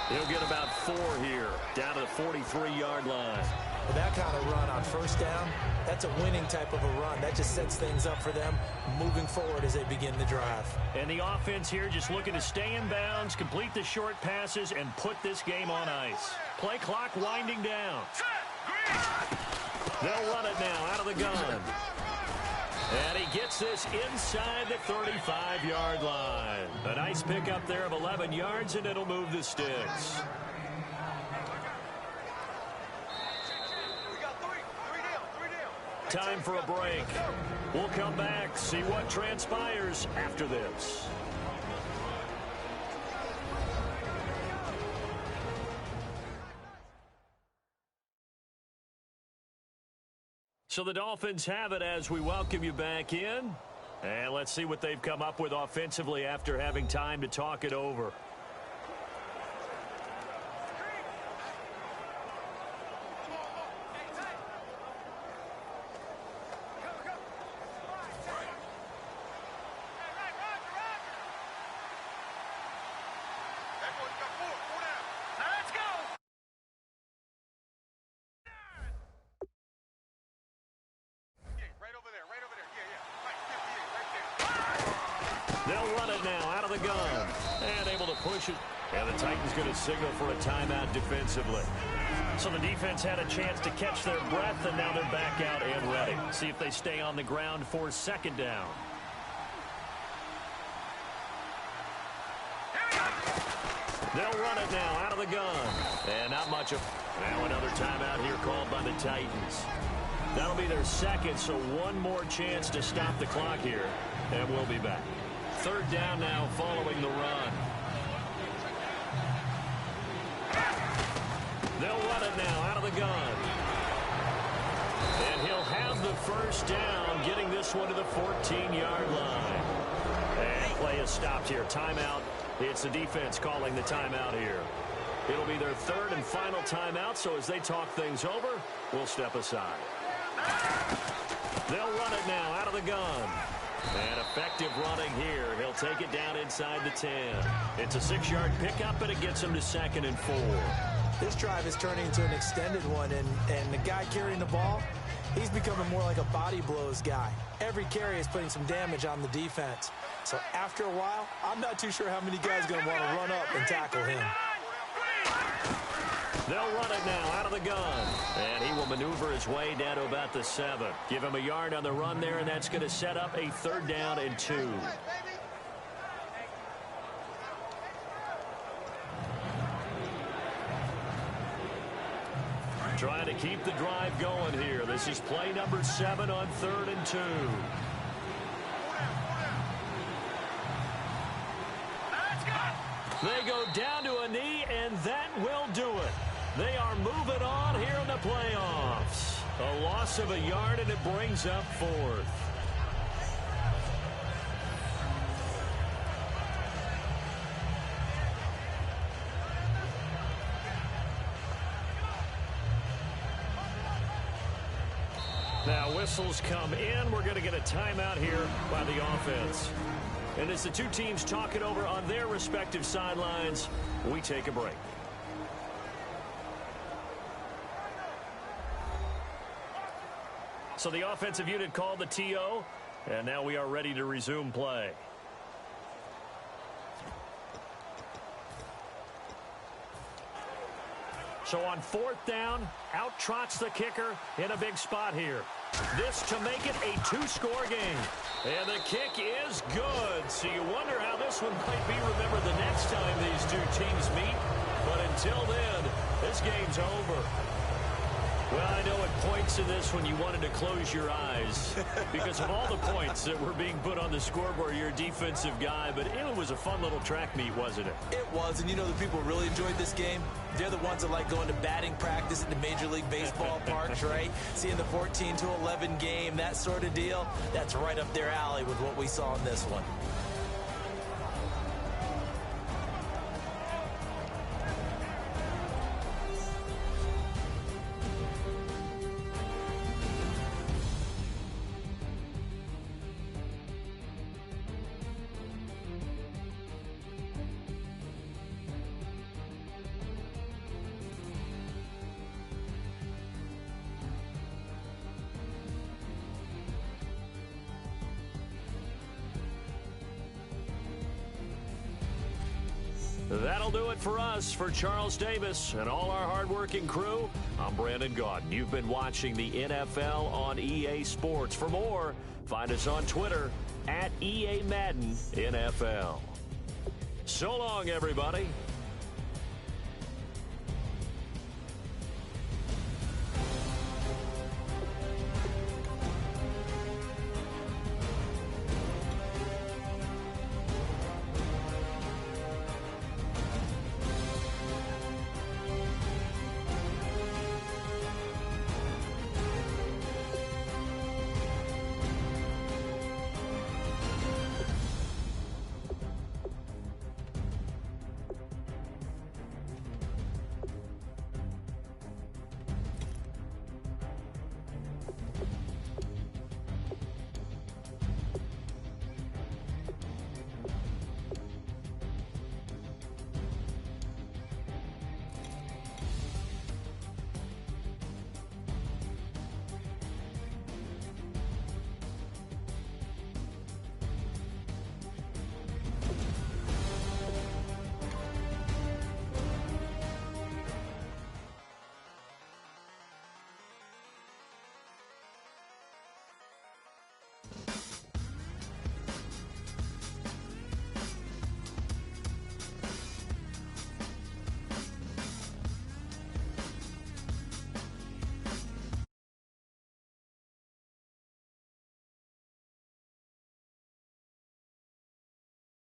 He'll get about 4 here, down to the 43-yard line. With that kind of run on first down, that's a winning type of a run. That just sets things up for them moving forward as they begin the drive. And the offense here just looking to stay in bounds, complete the short passes, and put this game on ice. Play clock winding down. They'll run it now out of the gun. And he gets this inside the 35-yard line. A nice pickup there of 11 yards, and it'll move the sticks. Time for a break. We'll come back, see what transpires after this. So the Dolphins have it as we welcome you back in. And let's see what they've come up with offensively after having time to talk it over. They'll run it now out of the gun. And able to push it. And the Titans going to signal for a timeout defensively. So the defense had a chance to catch their breath, and now they're back out and ready. See if they stay on the ground for second down. They'll run it now out of the gun. And not much of... Now another timeout here called by the Titans. That'll be their second, so one more chance to stop the clock here. And we'll be back. Third down now following the run. They'll run it now out of the gun. And he'll have the first down, getting this one to the 14-yard line. And play is stopped here. Timeout. It's the defense calling the timeout here. It'll be their third and final timeout, so as they talk things over, we'll step aside. They'll run it now out of the gun. And effective running here. He'll take it down inside the 10. It's a 6-yard pickup, and it gets him to 2nd and 4. This drive is turning into an extended one, and the guy carrying the ball, he's becoming more like a body blows guy. Every carry is putting some damage on the defense. So after a while, I'm not too sure how many guys are going to want to run up and tackle him. They'll run it now out of the gun. And he will maneuver his way down to about the 7. Give him a yard on the run there, and that's going to set up a 3rd down and 2. Trying to keep the drive going here. This is play number 7 on 3rd and 2. They go down to a knee, and that will do it. They are moving on here in the playoffs. A loss of a yard, and it brings up 4th. Now whistles come in. We're going to get a timeout here by the offense. And as the two teams talk it over on their respective sidelines, we take a break. So the offensive unit called the TO, and now we are ready to resume play. So on 4th down, out trots the kicker in a big spot here. This to make it a 2-score game. And the kick is good. So you wonder how this one might be remembered the next time these two teams meet. But until then, this game's over. Well, I know at points in this one you wanted to close your eyes because of all the points that were being put on the scoreboard. You're a defensive guy, but it was a fun little track meet, wasn't it? It was, and you know the people who really enjoyed this game? They're the ones that like going to batting practice at the Major League Baseball parks, right? Seeing the 14-11 game, that sort of deal, that's right up their alley with what we saw in this one. That'll do it for us. For Charles Davis and all our hardworking crew, I'm Brandon Gaudin. You've been watching the NFL on EA Sports. For more, find us on Twitter @EA Madden NFL. So long, everybody.